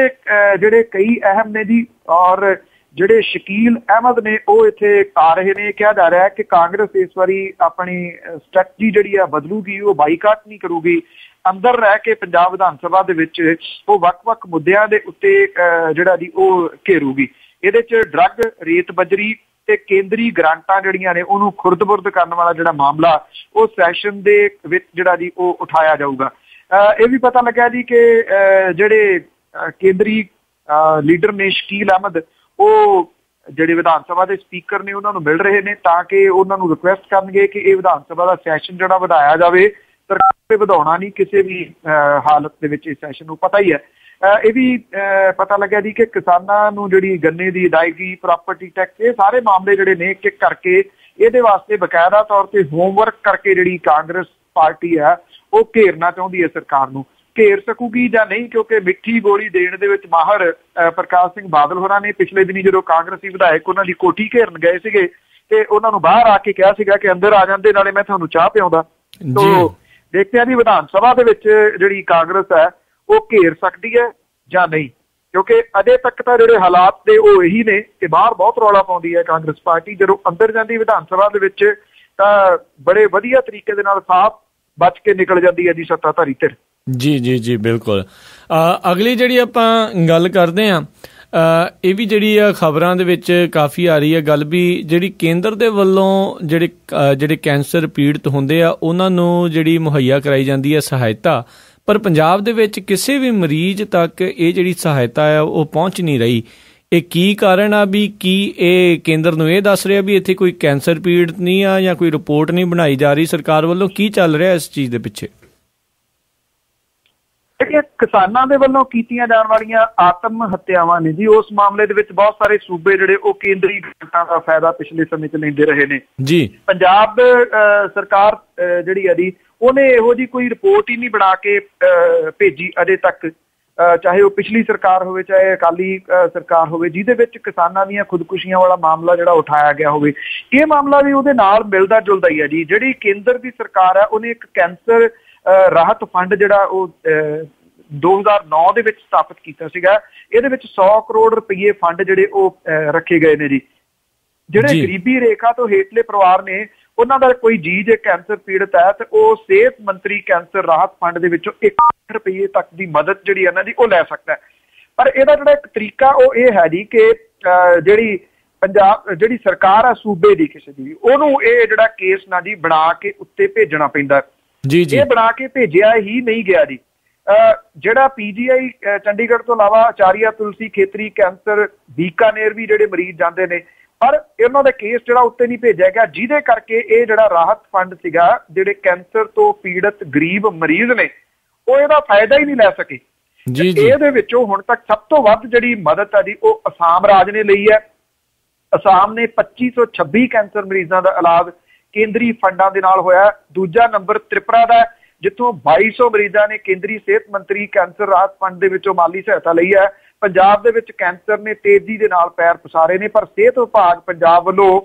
Speaker 2: ਜਿਹੜੇ ਕਈ ਅਹਿਮ ਨੇ ਜੀ, ਔਰ ਜਿਹੜੇ ਸ਼ਕੀਲ ਅਹਿਮਦ ਨੇ ਉਹ ਇੱਥੇ ਆ ਰਹੇ ਨੇ। ਕਿਹਾ ਜਾ ਰਿਹਾ ਹੈ ਕਿ ਕਾਂਗਰਸ ਇਸ ਵਾਰੀ ਆਪਣੀ ਸਟ੍ਰੈਟਜੀ ਜਿਹੜੀ ਆ ਬਦਲੂਗੀ, ਉਹ ਬਾਈਕਾਟ ਨਹੀਂ ਕਰੂਗੀ। ਅੰਦਰ ਰਹਿ ਕੇ ਪੰਜਾਬ ਵਿਧਾਨ ਸਭਾ ਦੇ ਵਿੱਚ ਉਹ ਵੱਖ-ਵੱਖ ਮੁੱਦਿਆਂ ਦੇ ਉੱਤੇ ਜਿਹੜਾ ਜੀ ਉਹ ਘੇਰੂਗੀ। ਇਹਦੇ 'ਚ ਡਰੱਗ, ਰੇਤ ਬਜਰੀ ਤੇ ਕੇਂਦਰੀ ਗ੍ਰਾਂਟਾਂ ਜਿਹੜੀਆਂ ਨੇ ਉਹਨੂੰ ਖੁਰਦ-ਬੁਰਦ ਕਰਨ ਵਾਲਾ ਜਿਹੜਾ ਮਾਮਲਾ ਉਹ ਸੈਸ਼ਨ ਦੇ ਵਿੱਚ ਜਿਹੜਾ ਜੀ ਉਹ ਉਠਾਇਆ ਜਾਊਗਾ। ਇਹ ਵੀ ਪਤਾ ਲੱਗਿਆ ਜੀ ਕਿ ਜਿਹੜੇ ਕੇਂਦਰੀ ਲੀਡਰ ਨੇ ਸ਼ਕੀਲ ਅਹਿਮਦ, ਉਹ ਜਿਹੜੇ ਵਿਧਾਨ ਸਭਾ ਦੇ ਸਪੀਕਰ ਨੇ ਉਹਨਾਂ ਨੂੰ ਮਿਲ ਰਹੇ ਨੇ ਤਾਂ ਕਿ ਉਹਨਾਂ ਨੂੰ ਰਿਕੁਐਸਟ ਕਰਨਗੇ ਕਿ ਇਹ ਵਿਧਾਨ ਸਭਾ ਦਾ ਸੈਸ਼ਨ ਜਿਹੜਾ ਵਧਾਇਆ ਜਾਵੇ। ਸਰਕਾਰ ਨੇ ਵਧਾਉਣਾ ਨਹੀਂ ਕਿਸੇ ਵੀ ਹਾਲਤ ਦੇ ਵਿੱਚ ਇਸ ਸੈਸ਼ਨ ਨੂੰ। ਪਤਾ ਹੀ ਹੈ, ਇਹ ਵੀ ਪਤਾ ਲੱਗਿਆ ਜੀ ਕਿ ਕਿਸਾਨਾਂ ਨੂੰ ਜਿਹੜੀ ਗੰਨੇ ਦੀ ਅਦਾਇਗੀ, ਪ੍ਰਾਪਰਟੀ ਟੈਕਸ, ਇਹ ਸਾਰੇ ਮਾਮਲੇ ਜਿਹੜੇ ਨੇ ਇੱਕ ਇੱਕ ਕਰਕੇ ਇਹਦੇ ਵਾਸਤੇ ਬਕਾਇਦਾ ਤੌਰ ਤੇ ਹੋਮਵਰਕ ਕਰਕੇ ਜਿਹੜੀ ਕਾਂਗਰਸ ਪਾਰਟੀ ਹੈ ਉਹ ਘੇਰਨਾ ਚਾਹੁੰਦੀ ਹੈ। ਸਰਕਾਰ ਨੂੰ ਘੇਰ ਸਕੂਗੀ ਜਾਂ ਨਹੀਂ, ਕਿਉਂਕਿ ਮਿੱਠੀ ਗੋਲੀ ਦੇਣ ਦੇ ਵਿੱਚ ਮਾਹਰ ਪ੍ਰਕਾਸ਼ ਸਿੰਘ ਬਾਦਲ ਹੋਰਾਂ ਨੇ ਪਿਛਲੇ ਦਿਨੀ ਜਦੋਂ ਕਾਂਗਰਸੀ ਵਿਧਾਇਕ ਉਹਨਾਂ ਦੀ ਕੋਠੀ ਘੇਰਨ ਗਏ ਸੀਗੇ ਤੇ ਉਹਨਾਂ ਨੂੰ ਬਾਹਰ ਆ ਕੇ ਕਿਹਾ ਸੀਗਾ ਕਿ ਅੰਦਰ ਆ ਜਾਂਦੇ, ਨਾਲੇ ਮੈਂ ਤੁਹਾਨੂੰ ਚਾਹ ਪਿਆਉਂਦਾ। ਤੋ ਦੇਖਦੇ ਹਾਂ ਜੀ ਵਿਧਾਨ ਸਭਾ ਦੇ ਵਿੱਚ ਜਿਹੜੀ ਕਾਂਗਰਸ ਹੈ ਉਹ ਘੇਰ ਸਕਦੀ ਹੈ ਜਾਂ ਨਹੀਂ, ਕਿਉਂਕਿ ਅਜੇ ਤੱਕ ਤਾਂ ਜਿਹੜੇ ਹਾਲਾਤ ਨੇ ਉਹ ਇਹੀ ਨੇ ਕਿ ਬਾਹਰ ਬਹੁਤ ਰੌਲਾ ਪਾਉਂਦੀ ਹੈ ਕਾਂਗਰਸ ਪਾਰਟੀ। ਜਦੋਂ ਅੰਦਰ ਜਾਂਦੀ ਵਿਧਾਨ ਸਭਾ ਦੇ ਵਿੱਚ ਤਾਂ ਬੜੇ ਵਧੀਆ ਤਰੀਕੇ ਦੇ ਨਾਲ ਸਾਫ਼ ਬਚ ਕੇ ਨਿਕਲ ਜਾਂਦੀ ਹੈ ਜੀ ਸੱਤਾਧਾਰੀ ਧਿਰ। ਜੀ
Speaker 1: ਜੀ ਜੀ ਬਿਲਕੁਲ। ਅਗਲੀ ਜਿਹੜੀ ਆਪਾਂ ਗੱਲ ਕਰਦੇ ਹਾਂ, ਇਹ ਵੀ ਜਿਹੜੀ ਆ ਖਬਰਾਂ ਦੇ ਵਿੱਚ ਕਾਫੀ ਆ ਰਹੀ ਹੈ ਗੱਲ ਵੀ, ਜਿਹੜੀ ਕੇਂਦਰ ਦੇ ਵੱਲੋਂ ਜਿਹੜੇ ਕੈਂਸਰ ਪੀੜਤ ਹੁੰਦੇ ਆ ਉਹਨਾਂ ਨੂੰ ਜਿਹੜੀ ਮੁਹੱਈਆ ਕਰਾਈ ਜਾਂਦੀ ਹੈ ਸਹਾਇਤਾ, ਪਰ ਪੰਜਾਬ ਦੇ ਵਿੱਚ ਕਿਸੇ ਵੀ ਮਰੀਜ਼ ਤੱਕ ਇਹ ਜਿਹੜੀ ਸਹਾਇਤਾ ਆ ਉਹ ਪਹੁੰਚ ਨਹੀਂ ਰਹੀ। ਇਹ ਕੀ ਕਾਰਨ ਆ? ਵੀ ਕੀ ਇਹ ਕੇਂਦਰ ਨੂੰ ਇਹ ਦੱਸ ਰਿਹਾ ਵੀ ਇੱਥੇ ਕੋਈ ਕੈਂਸਰ ਪੀੜਤ ਨਹੀਂ ਆ ਜਾਂ ਕੋਈ ਰਿਪੋਰਟ ਨਹੀਂ ਬਣਾਈ ਜਾ ਰਹੀ ਸਰਕਾਰ ਵੱਲੋਂ? ਕੀ ਚੱਲ ਰਿਹਾ ਇਸ ਚੀਜ਼ ਦੇ ਪਿੱਛੇ?
Speaker 2: ਕਿਸਾਨਾਂ ਦੇ ਵੱਲੋਂ ਕੀਤੀਆਂ ਜਾਣ ਵਾਲੀਆਂ ਆਤਮ ਹੱਤਿਆਵਾਂ ਨੇ ਜੀ, ਉਸ ਮਾਮਲੇ ਦੇ ਵਿੱਚ ਬਹੁਤ ਸਾਰੇ ਸੂਬੇ ਜਿਹੜੇ ਉਹ ਕੇਂਦਰੀ ਗ੍ਰਾਂਟਾਂ ਦਾ ਫਾਇਦਾ ਪਿਛਲੇ ਸਮੇਂ 'ਚ ਲੈਂਦੇ ਰਹੇ ਨੇ ਜੀ। ਪੰਜਾਬ ਸਰਕਾਰ ਜਿਹੜੀ ਆ ਜੀ ਉਹਨੇ ਇਹੋ ਜਿਹੀ ਕੋਈ ਰਿਪੋਰਟ ਹੀ ਨਹੀਂ ਬਣਾ ਕੇ ਭੇਜੀ ਅਜੇ ਤੱਕ, ਚਾਹੇ ਉਹ ਪਿਛਲੀ ਸਰਕਾਰ ਹੋਵੇ ਚਾਹੇ ਅਕਾਲੀ ਸਰਕਾਰ ਹੋਵੇ, ਜਿਹਦੇ ਵਿੱਚ ਕਿਸਾਨਾਂ ਦੀਆਂ ਖੁਦਕੁਸ਼ੀਆਂ ਵਾਲਾ ਮਾਮਲਾ ਜਿਹੜਾ ਉਠਾਇਆ ਗਿਆ ਹੋਵੇ। ਇਹ ਮਾਮਲਾ ਵੀ ਉਹਦੇ ਨਾਲ ਮਿਲਦਾ ਜੁਲਦਾ ਹੀ ਹੈ ਜੀ। ਜਿਹੜੀ ਕੇਂਦਰ ਦੀ ਸਰਕਾਰ ਹੈ ਉਹਨੇ ਇੱਕ ਕੈਂਸਰ ਰਾਹਤ ਫੰਡ ਜਿਹੜਾ ਉਹ 2009 ਦੇ ਵਿੱਚ ਸਥਾਪਿਤ ਕੀਤਾ ਸੀਗਾ। ਇਹਦੇ ਵਿੱਚ 100 ਕਰੋੜ ਰੁਪਏ ਫੰਡ ਜਿਹੜੇ ਉਹ ਰੱਖੇ ਗਏ ਨੇ ਜੀ। ਜਿਹੜੇ ਗਰੀਬੀ ਰੇਖਾ ਤੋਂ ਹੇਠਲੇ ਪਰਿਵਾਰ ਨੇ ਉਹਨਾਂ ਦਾ ਕੋਈ ਜੀ ਜੇ ਕੈਂਸਰ ਪੀੜਤ ਹੈ ਤੇ ਉਹ ਸਿਹਤ ਮੰਤਰੀ ਕੈਂਸਰ ਰਾਹਤ ਫੰਡ ਦੇ ਵਿੱਚੋਂ 1 ਲੱਖ ਰੁਪਏ ਤੱਕ ਦੀ ਮਦਦ ਜਿਹੜੀ ਇਹਨਾਂ ਦੀ ਉਹ ਲੈ ਸਕਦਾ ਹੈ। ਪਰ ਇਹਦਾ ਜਿਹੜਾ ਇੱਕ ਤਰੀਕਾ ਉਹ ਇਹ ਹੈ ਜੀ ਕਿ ਜਿਹੜੀ ਸਰਕਾਰ ਆ ਸੂਬੇ ਦੀ ਕਿਸੇ ਦੀ, ਉਹਨੂੰ ਇਹ ਜਿਹੜਾ ਕੇਸ ਨਾ ਜੀ ਬਣਾ ਕੇ ਉੱਤੇ ਭੇਜਣਾ ਪੈਂਦਾ ਜੀ। ਇਹ ਬਣਾ ਕੇ ਭੇਜਿਆ ਹੀ ਨਹੀਂ ਗਿਆ ਜੀ। ਜਿਹੜਾ PGI ਚੰਡੀਗੜ੍ਹ ਤੋਂ ਇਲਾਵਾ ਆਚਾਰੀਆ ਤੁਲਸੀ ਖੇਤਰੀ ਕੈਂਸਰ ਬੀਕਾਨੇਰ ਵੀ ਜਿਹੜੇ ਮਰੀਜ਼ ਜਾਂਦੇ ਨੇ, ਪਰ ਇਹਨਾਂ ਦਾ ਕੇਸ ਜਿਹੜਾ ਉੱਤੇ ਨਹੀਂ ਭੇਜਿਆ ਗਿਆ, ਜਿਹਦੇ ਕਰਕੇ ਇਹ ਜਿਹੜਾ ਰਾਹਤ ਫੰਡ ਸੀਗਾ ਜਿਹੜੇ ਕੈਂਸਰ ਤੋਂ ਪੀੜਤ ਗਰੀਬ ਮਰੀਜ਼ ਨੇ ਉਹ ਇਹਦਾ ਫਾਇਦਾ ਹੀ ਨਹੀਂ ਲੈ ਸਕੇ ਜੀ। ਇਹਦੇ ਵਿੱਚੋਂ ਹੁਣ ਤੱਕ ਸਭ ਤੋਂ ਵੱਧ ਜਿਹੜੀ ਮਦਦ ਆ ਜੀ ਉਹ ਅਸਾਮ ਰਾਜ ਨੇ ਲਈ ਹੈ। ਅਸਾਮ ਨੇ 2526 ਕੈਂਸਰ ਮਰੀਜ਼ਾਂ ਦਾ ਇਲਾਜ ਕੇਂਦਰੀ ਫੰਡਾਂ ਦੇ ਨਾਲ ਹੋਇਆ। ਦੂਜਾ ਨੰਬਰ ਤ੍ਰਿਪੁਰਾ ਦਾ, ਜਿੱਥੋਂ 2200 ਮਰੀਜ਼ਾਂ ਨੇ ਕੇਂਦਰੀ ਸਿਹਤ ਮੰਤਰੀ ਕੈਂਸਰ ਰਾਹਤ ਫੰਡ ਦੇ ਵਿੱਚੋਂ ਮਾਲੀ ਸਹਾਇਤਾ ਲਈ ਹੈ। ਪੰਜਾਬ ਦੇ ਵਿੱਚ ਕੈਂਸਰ ਨੇ ਤੇਜ਼ੀ ਦੇ ਨਾਲ ਪੈਰ ਪਸਾਰੇ ਨੇ, ਪਰ ਸਿਹਤ ਵਿਭਾਗ ਪੰਜਾਬ ਵੱਲੋਂ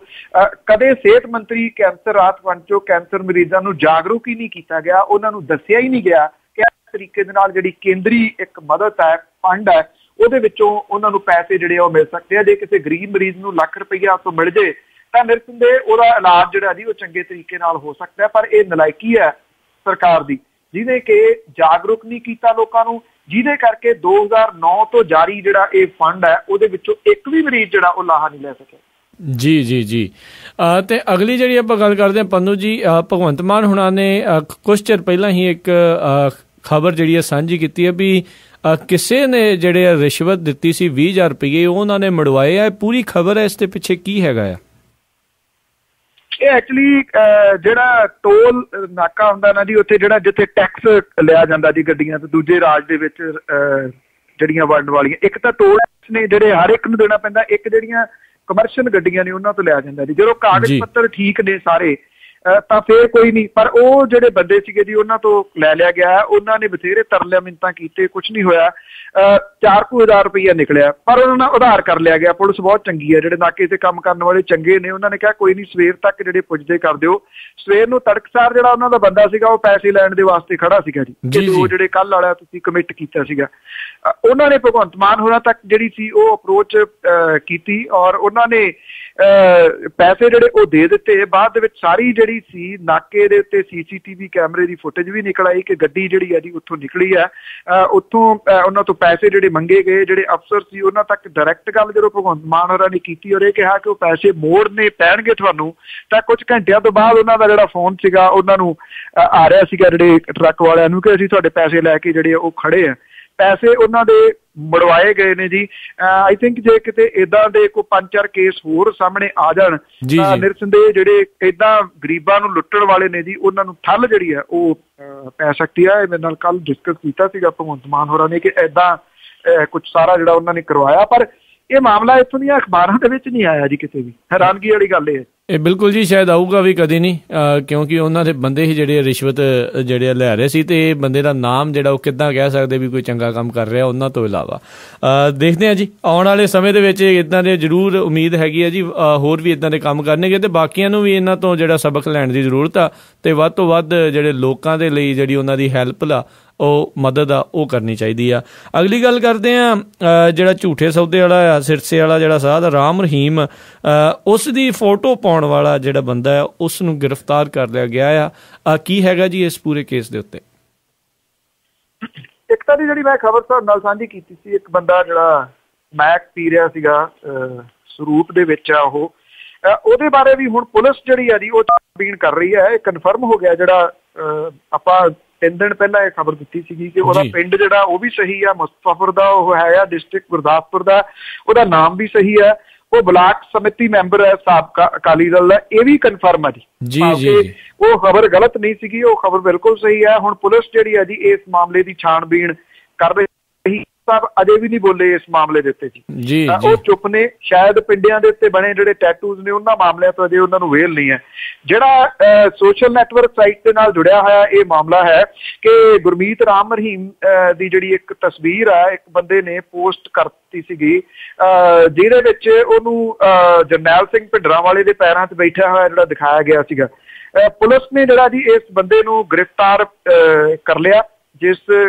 Speaker 2: ਕਦੇ ਸਿਹਤ ਮੰਤਰੀ ਕੈਂਸਰ ਰਾਹਤ ਫੰਡ ਚੋਂ ਕੈਂਸਰ ਮਰੀਜ਼ਾਂ ਨੂੰ ਜਾਗਰੂਕ ਹੀ ਨਹੀਂ ਕੀਤਾ ਗਿਆ। ਉਹਨਾਂ ਨੂੰ ਦੱਸਿਆ ਹੀ ਨਹੀਂ ਗਿਆ ਕਿ ਇਸ ਤਰੀਕੇ ਦੇ ਨਾਲ ਜਿਹੜੀ ਕੇਂਦਰੀ ਇੱਕ ਮਦਦ ਹੈ, ਫੰਡ ਹੈ, ਉਹਦੇ ਵਿੱਚੋਂ ਉਹਨਾਂ ਨੂੰ ਪੈਸੇ ਜਿਹੜੇ ਉਹ ਮਿਲ ਸਕਦੇ ਆ। ਜੇ ਕਿਸੇ ਗਰੀਬ ਮਰੀਜ਼ ਨੂੰ ਲੱਖ ਰੁਪਈਆ ਤੋਂ ਮਿਲ ਜੇ ਤਾਂ ਨਿਰਸੰਦੇਹ ਉਹਦਾ ਇਲਾਜ ਜਿਹੜਾ ਜੀ ਉਹ ਚੰਗੇ ਤਰੀਕੇ ਨਾਲ ਹੋ ਸਕਦਾ ਹੈ। ਪਰ ਇਹ ਨਲਾਇਕੀ ਹੈ ਸਰਕਾਰ ਦੀ, ਜਿਹਨੇ ਕਿ ਜਾਗਰੂਕ ਨਹੀਂ ਕੀਤਾ ਲੋਕਾਂ ਨੂੰ, ਜਿਹਦੇ ਕਰਕੇ 2009 ਤੋਂ ਜਾਰੀ ਜਿਹੜਾ ਇਹ ਫੰਡ ਹੈ ਉਹਦੇ ਵਿੱਚੋਂ ਇੱਕ ਵੀ ਮਰੀਜ਼ ਜਿਹੜਾ ਉਹ ਲਾਹਾ ਨਹੀਂ ਲੈ ਸਕਿਆ। ਜੀ ਜੀ ਜੀ ਤੇ ਅਗਲੀ ਜਿਹੜੀ ਆਪਾਂ ਗੱਲ ਕਰਦੇ ਹਾਂ ਪੰਨੂ ਜੀ, ਭਗਵੰਤ ਮਾਨ ਹੁਣਾਂ ਨੇ ਕੁਝ ਚਿਰ ਪਹਿਲਾਂ ਹੀ ਇੱਕ ਖਬਰ ਜਿਹੜੀ ਹੈ ਸਾਂਝੀ ਕੀਤੀ ਹੈ ਵੀ ਕਿਸੇ ਨੇ ਜਿਹੜੇ ਰਿਸ਼ਵਤ ਦਿੱਤੀ ਸੀ 20,000 ਰੁਪਏ ਉਹਨਾਂ ਨੇ ਮੁੜਵਾਏ ਆ। ਪੂਰੀ ਖਬਰ ਹੈ, ਇਸ ਦੇ ਪਿੱਛੇ ਕੀ ਹੈਗਾ ਆ? ਇਹ ਐਕਚੁਅਲੀ ਜਿਹੜਾ ਟੋਲ ਨਾਕਾ ਹੁੰਦਾ ਨਾ ਜੀ, ਉੱਥੇ ਜਿਹੜਾ ਜਿੱਥੇ ਟੈਕਸ ਲਿਆ ਜਾਂਦਾ ਜੀ ਗੱਡੀਆਂ ਤੋਂ ਦੂਜੇ ਰਾਜ ਦੇ ਵਿੱਚ ਜਿਹੜੀਆਂ ਵੰਡਣ ਵਾਲੀਆਂ, ਇੱਕ ਤਾਂ ਟੋਲ ਟੈਕਸ ਨੇ ਜਿਹੜੇ ਹਰ ਇੱਕ ਨੂੰ ਦੇਣਾ ਪੈਂਦਾ, ਇੱਕ ਜਿਹੜੀਆਂ ਕਮਰਸ਼ੀਅਲ ਗੱਡੀਆਂ ਨੇ ਉਹਨਾਂ ਤੋਂ ਲਿਆ ਜਾਂਦਾ ਜੀ। ਜਦੋਂ ਕਾਗਜ਼ ਪੱਤਰ ਠੀਕ ਨੇ ਸਾਰੇ ਤਾਂ ਫੇਰ ਕੋਈ ਨਹੀਂ, ਪਰ ਉਹ ਜਿਹੜੇ ਬੰਦੇ ਸੀਗੇ ਜੀ ਉਹਨਾਂ ਤੋਂ ਲੈ ਲਿਆ ਗਿਆ। ਉਹਨਾਂ ਨੇ ਬਥੇਰੇ ਤਰਲੇ ਮਿੰਨਤਾਂ ਕੀਤੇ, ਕੁਛ ਨਹੀਂ ਹੋਇਆ। 4,000 ਰੁਪਈਆ ਨਿਕਲਿਆ, ਪਰ ਉਹਨਾਂ ਨਾਲ ਉਧਾਰ ਕਰ ਲਿਆ ਗਿਆ। ਪੁਲਿਸ ਬਹੁਤ ਚੰਗੀ ਹੈ, ਜਿਹੜੇ ਨਾਕੇ ਤੇ ਕੰਮ ਕਰਨ ਵਾਲੇ ਚੰਗੇ ਨੇ। ਉਹਨਾਂ ਨੇ ਕਿਹਾ ਕੋਈ ਨਹੀਂ, ਸਵੇਰ ਤੱਕ ਜਿਹੜੇ ਪੁੱਜਦੇ ਕਰ ਦਿਓ। ਸਵੇਰ ਨੂੰ ਤੜਕਸਾਰ ਜਿਹੜਾ ਉਹਨਾਂ ਦਾ ਬੰਦਾ ਸੀਗਾ ਉਹ ਪੈਸੇ ਲੈਣ ਦੇ ਵਾਸਤੇ ਖੜਾ ਸੀਗਾ ਜੀ, ਉਹ ਜਿਹੜੇ ਕੱਲ ਵਾਲਾ ਤੁਸੀਂ ਕਮਿਟ ਕੀਤਾ ਸੀਗਾ। ਉਹਨਾਂ ਨੇ ਭਗਵੰਤ ਮਾਨ ਹੋਰਾਂ ਤੱਕ ਜਿਹੜੀ ਸੀ ਉਹ ਅਪਰੋਚ ਕੀਤੀ ਔਰ ਉਹਨਾਂ ਨੇ ਪੈਸੇ ਜਿਹੜੇ ਉਹ ਦੇ ਦਿੱਤੇ। ਬਾਅਦ ਦੇ ਵਿੱਚ ਸਾਰੀ ਜਿਹੜੀ ਸੀ ਨਾਕੇ ਦੇ ਉੱਤੇ CCTV ਕੈਮਰੇ ਦੀ ਫੁਟੇਜ ਵੀ ਨਿਕਲ ਆਈ ਕਿ ਗੱਡੀ ਜਿਹੜੀ ਹੈ ਜੀ ਉੱਥੋਂ ਨਿਕਲੀ ਹੈ। ਉੱਥੋਂ ਉਹਨਾਂ ਤੋਂ ਪੈਸੇ ਜਿਹੜੇ ਮੰਗੇ ਗਏ, ਜਿਹੜੇ ਅਫਸਰ ਸੀ ਉਹਨਾਂ ਤੱਕ ਡਾਇਰੈਕਟ ਗੱਲ ਜਦੋਂ ਭਗਵੰਤ ਮਾਨ ਹੋਰਾਂ ਨੇ ਕੀਤੀ ਔਰ ਇਹ ਕਿਹਾ ਕਿ ਉਹ ਪੈਸੇ ਮੋੜਨੇ ਪੈਣਗੇ ਤੁਹਾਨੂੰ, ਤਾਂ ਕੁਝ ਘੰਟਿਆਂ ਤੋਂ ਬਾਅਦ ਉਹਨਾਂ ਦਾ ਜਿਹੜਾ ਫੋਨ ਸੀਗਾ ਉਹਨਾਂ ਨੂੰ ਆ ਰਿਹਾ ਸੀਗਾ ਜਿਹੜੇ ਟਰੱਕ ਵਾਲਿਆਂ ਨੂੰ ਕਿ ਅਸੀਂ ਤੁਹਾਡੇ ਪੈਸੇ ਲੈ ਕੇ ਜਿਹੜੇ ਉਹ ਖੜੇ ਆ। ਪੈਸੇ ਉਹਨਾਂ ਦੇ ਮੁੜਵਾਏ ਗਏ ਨੇ ਜੀ। ਆਈ ਥਿੰਕ ਜੇ ਕਿਤੇ ਏਦਾਂ ਦੇ ਕੋਈ 5-4 ਕੇਸ ਹੋਰ ਸਾਹਮਣੇ ਆ ਜਾਣ ਤਾਂ ਨਿਰਸੰਦੇਹ ਜਿਹੜੇ ਏਦਾਂ ਗਰੀਬਾਂ ਨੂੰ ਲੁੱਟਣ ਵਾਲੇ ਨੇ ਜੀ ਉਹਨਾਂ ਨੂੰ ਠੱਲ ਜਿਹੜੀ ਹੈ ਉਹ ਪੈ ਸਕਦੀ ਹੈ। ਮੇਰੇ ਨਾਲ ਕੱਲ ਡਿਸਕਸ ਕੀਤਾ ਸੀਗਾ ਭਗਵੰਤ ਮਾਨ ਹੋਰਾਂ ਨੇ ਕਿ ਏਦਾਂ ਕੁਛ ਸਾਰਾ ਜਿਹੜਾ ਉਹਨਾਂ ਨੇ ਕਰਵਾਇਆ, ਪਰ ਇਹ ਮਾਮਲਾ ਇੱਥੋਂ ਦੀਆਂ ਅਖਬਾਰਾਂ ਦੇ ਵਿੱਚ ਨਹੀਂ ਆਇਆ ਜੀ ਕਿਤੇ ਵੀ। ਹੈਰਾਨਗੀ ਵਾਲੀ ਗੱਲ ਇਹ ਹੈ।
Speaker 1: ਇਹ ਬਿਲਕੁਲ ਜੀ ਸ਼ਾਇਦ ਆਊਗਾ ਵੀ ਕਦੇ ਨਹੀਂ, ਕਿਉਂਕਿ ਉਹਨਾਂ ਦੇ ਬੰਦੇ ਹੀ ਜਿਹੜੇ ਰਿਸ਼ਵਤ ਜਿਹੜੇ ਲੈ ਰਹੇ ਸੀ, ਤੇ ਇਹ ਬੰਦੇ ਦਾ ਨਾਮ ਜਿਹੜਾ ਉਹ ਕਿੱਦਾਂ ਕਹਿ ਸਕਦੇ ਵੀ ਕੋਈ ਚੰਗਾ ਕੰਮ ਕਰ ਰਿਹਾ ਉਹਨਾਂ ਤੋਂ ਇਲਾਵਾ। ਦੇਖਦੇ ਹਾਂ ਜੀ ਆਉਣ ਵਾਲੇ ਸਮੇਂ ਦੇ ਵਿੱਚ ਇੱਦਾਂ ਦੇ ਜ਼ਰੂਰ ਉਮੀਦ ਹੈਗੀ ਹੈ ਜੀ, ਹੋਰ ਵੀ ਇੱਦਾਂ ਦੇ ਕੰਮ ਕਰਨਗੇ ਤੇ ਬਾਕੀਆਂ ਨੂੰ ਵੀ ਇਹਨਾਂ ਤੋਂ ਜਿਹੜਾ ਸਬਕ ਲੈਣ ਦੀ ਜ਼ਰੂਰਤ ਆ, ਤੇ ਵੱਧ ਤੋਂ ਵੱਧ ਜਿਹੜੇ ਲੋਕਾਂ ਦੇ ਲਈ ਜਿਹੜੀ ਉਹਨਾਂ ਦੀ ਹੈਲਪ ਲਾ ਉਹ ਮਦਦ ਆ ਉਹ ਕਰਨੀ ਚਾਹੀਦੀ ਆ। ਅਗਲੀ ਗੱਲ ਕਰਦੇ ਹਾਂ ਜਿਹੜਾ ਝੂਠੇ ਸੌਦੇ ਵਾਲਾ ਆ, ਸਿਰਸੇ ਵਾਲਾ ਜਿਹੜਾ ਸਾਧ ਰਾਮ ਰਹੀਮ, ਉਸ ਦੀ ਫੋਟੋ ਪਾਉਣ ਵਾਲਾ ਜਿਹੜਾ ਬੰਦਾ ਹੈ ਉਸ ਨੂੰ ਗ੍ਰਿਫਤਾਰ ਕਰ ਲਿਆ ਗਿਆ ਆ। ਕੀ ਹੈਗਾ ਜੀ ਇਸ ਪੂਰੇ ਕੇਸ ਦੇ ਉੱਤੇ?
Speaker 2: ਇੱਕ ਤਾਂ ਜਿਹੜੀ ਮੈਂ ਖਬਰ ਤੁਹਾਡੇ ਨਾਲ ਸਾਂਝੀ ਕੀਤੀ ਸੀ, ਇੱਕ ਬੰਦਾ ਜਿਹੜਾ ਮੈਕ ਪੀ ਰਿਹਾ ਸੀਗਾ ਸਰੂਪ ਦੇ ਵਿੱਚ ਆ, ਉਹਦੇ ਬਾਰੇ ਵੀ ਹੁਣ ਪੁਲਿਸ ਜਿਹੜੀ ਆ ਜੀ ਉਹ ਛਾਣਬੀਣ ਕਰ ਰਹੀ ਹੈ। ਇਹ ਕਨਫਰਮ ਹੋ ਗਿਆ ਜਿਹੜਾ ਆਪਾਂ 3 ਦਿਨ ਪਹਿਲਾਂ ਇਹ ਖਬਰ ਦਿੱਤੀ ਸੀਗੀ ਕਿ ਉਹਦਾ ਪਿੰਡ ਜਿਹੜਾ ਉਹ ਵੀ ਸਹੀ ਆ, ਮੁਸਤਫਾਪੁਰ ਦਾ ਉਹ ਹੈਗਾ, ਡਿਸਟ੍ਰਿਕਟ ਗੁਰਦਾਸਪੁਰ ਦਾ, ਉਹਦਾ ਨਾਮ ਵੀ ਸਹੀ ਹੈ, ਉਹ ਬਲਾਕ ਸਮਿਤੀ ਮੈਂਬਰ ਹੈ ਸਾਬਕਾ ਅਕਾਲੀ ਦਲ ਦਾ। ਇਹ ਵੀ ਕਨਫਰਮ ਹੈ ਜੀ, ਉਹ ਖਬਰ ਗਲਤ ਨਹੀਂ ਸੀਗੀ, ਉਹ ਖਬਰ ਬਿਲਕੁਲ ਸਹੀ ਹੈ। ਹੁਣ ਪੁਲਿਸ ਜਿਹੜੀ ਹੈ ਜੀ ਇਸ ਮਾਮਲੇ ਦੀ ਛਾਣਬੀਣ ਕਰ ਰਹੀ। ਸਾਹਿਬ ਅਜੇ ਵੀ ਨਹੀਂ ਬੋਲੇ ਇਸ ਮਾਮਲੇ ਦੇ ਉੱਤੇ ਜੀ, ਉਹ ਚੁੱਪ ਨੇ। ਸ਼ਾਇਦ ਪਿੰਡਿਆਂ ਦੇ ਉੱਤੇ ਬਣੇ ਜਿਹੜੇ ਟੈਟੂਜ਼ ਨੇ ਉਹਨਾਂ ਮਾਮਲਿਆਂ ਤੋਂ ਅਜੇ ਉਹਨਾਂ ਨੂੰ ਵੇਲ ਨਹੀਂ ਹੈ। ਜਿਹੜਾ ਸੋਸ਼ਲ ਨੈਟਵਰਕ ਸਾਈਟ ਦੇ ਨਾਲ ਜੁੜਿਆ ਹੋਇਆ ਇਹ ਮਾਮਲਾ ਹੈ ਕਿ ਗੁਰਮੀਤ ਰਾਮ ਰਹੀਮ ਦੀ ਜਿਹੜੀ ਇੱਕ ਤਸਵੀਰ ਹੈ ਇੱਕ ਬੰਦੇ ਨੇ ਪੋਸਟ ਕਰਤੀ ਸੀਗੀ, ਜਿਹਦੇ ਵਿੱਚ ਉਹਨੂੰ ਜਰਨੈਲ ਸਿੰਘ ਭਿੰਡਰਾਂਵਾਲੇ ਦੇ ਪੈਰਾਂ 'ਚ ਬੈਠਿਆ ਹੋਇਆ ਜਿਹੜਾ ਦਿਖਾਇਆ ਗਿਆ ਸੀਗਾ। ਪੁਲਿਸ ਨੇ ਜਿਹੜਾ ਜੀ ਇਸ ਬੰਦੇ ਨੂੰ ਗ੍ਰਿਫਤਾਰ ਕਰ ਲਿਆ, ਜਿਸ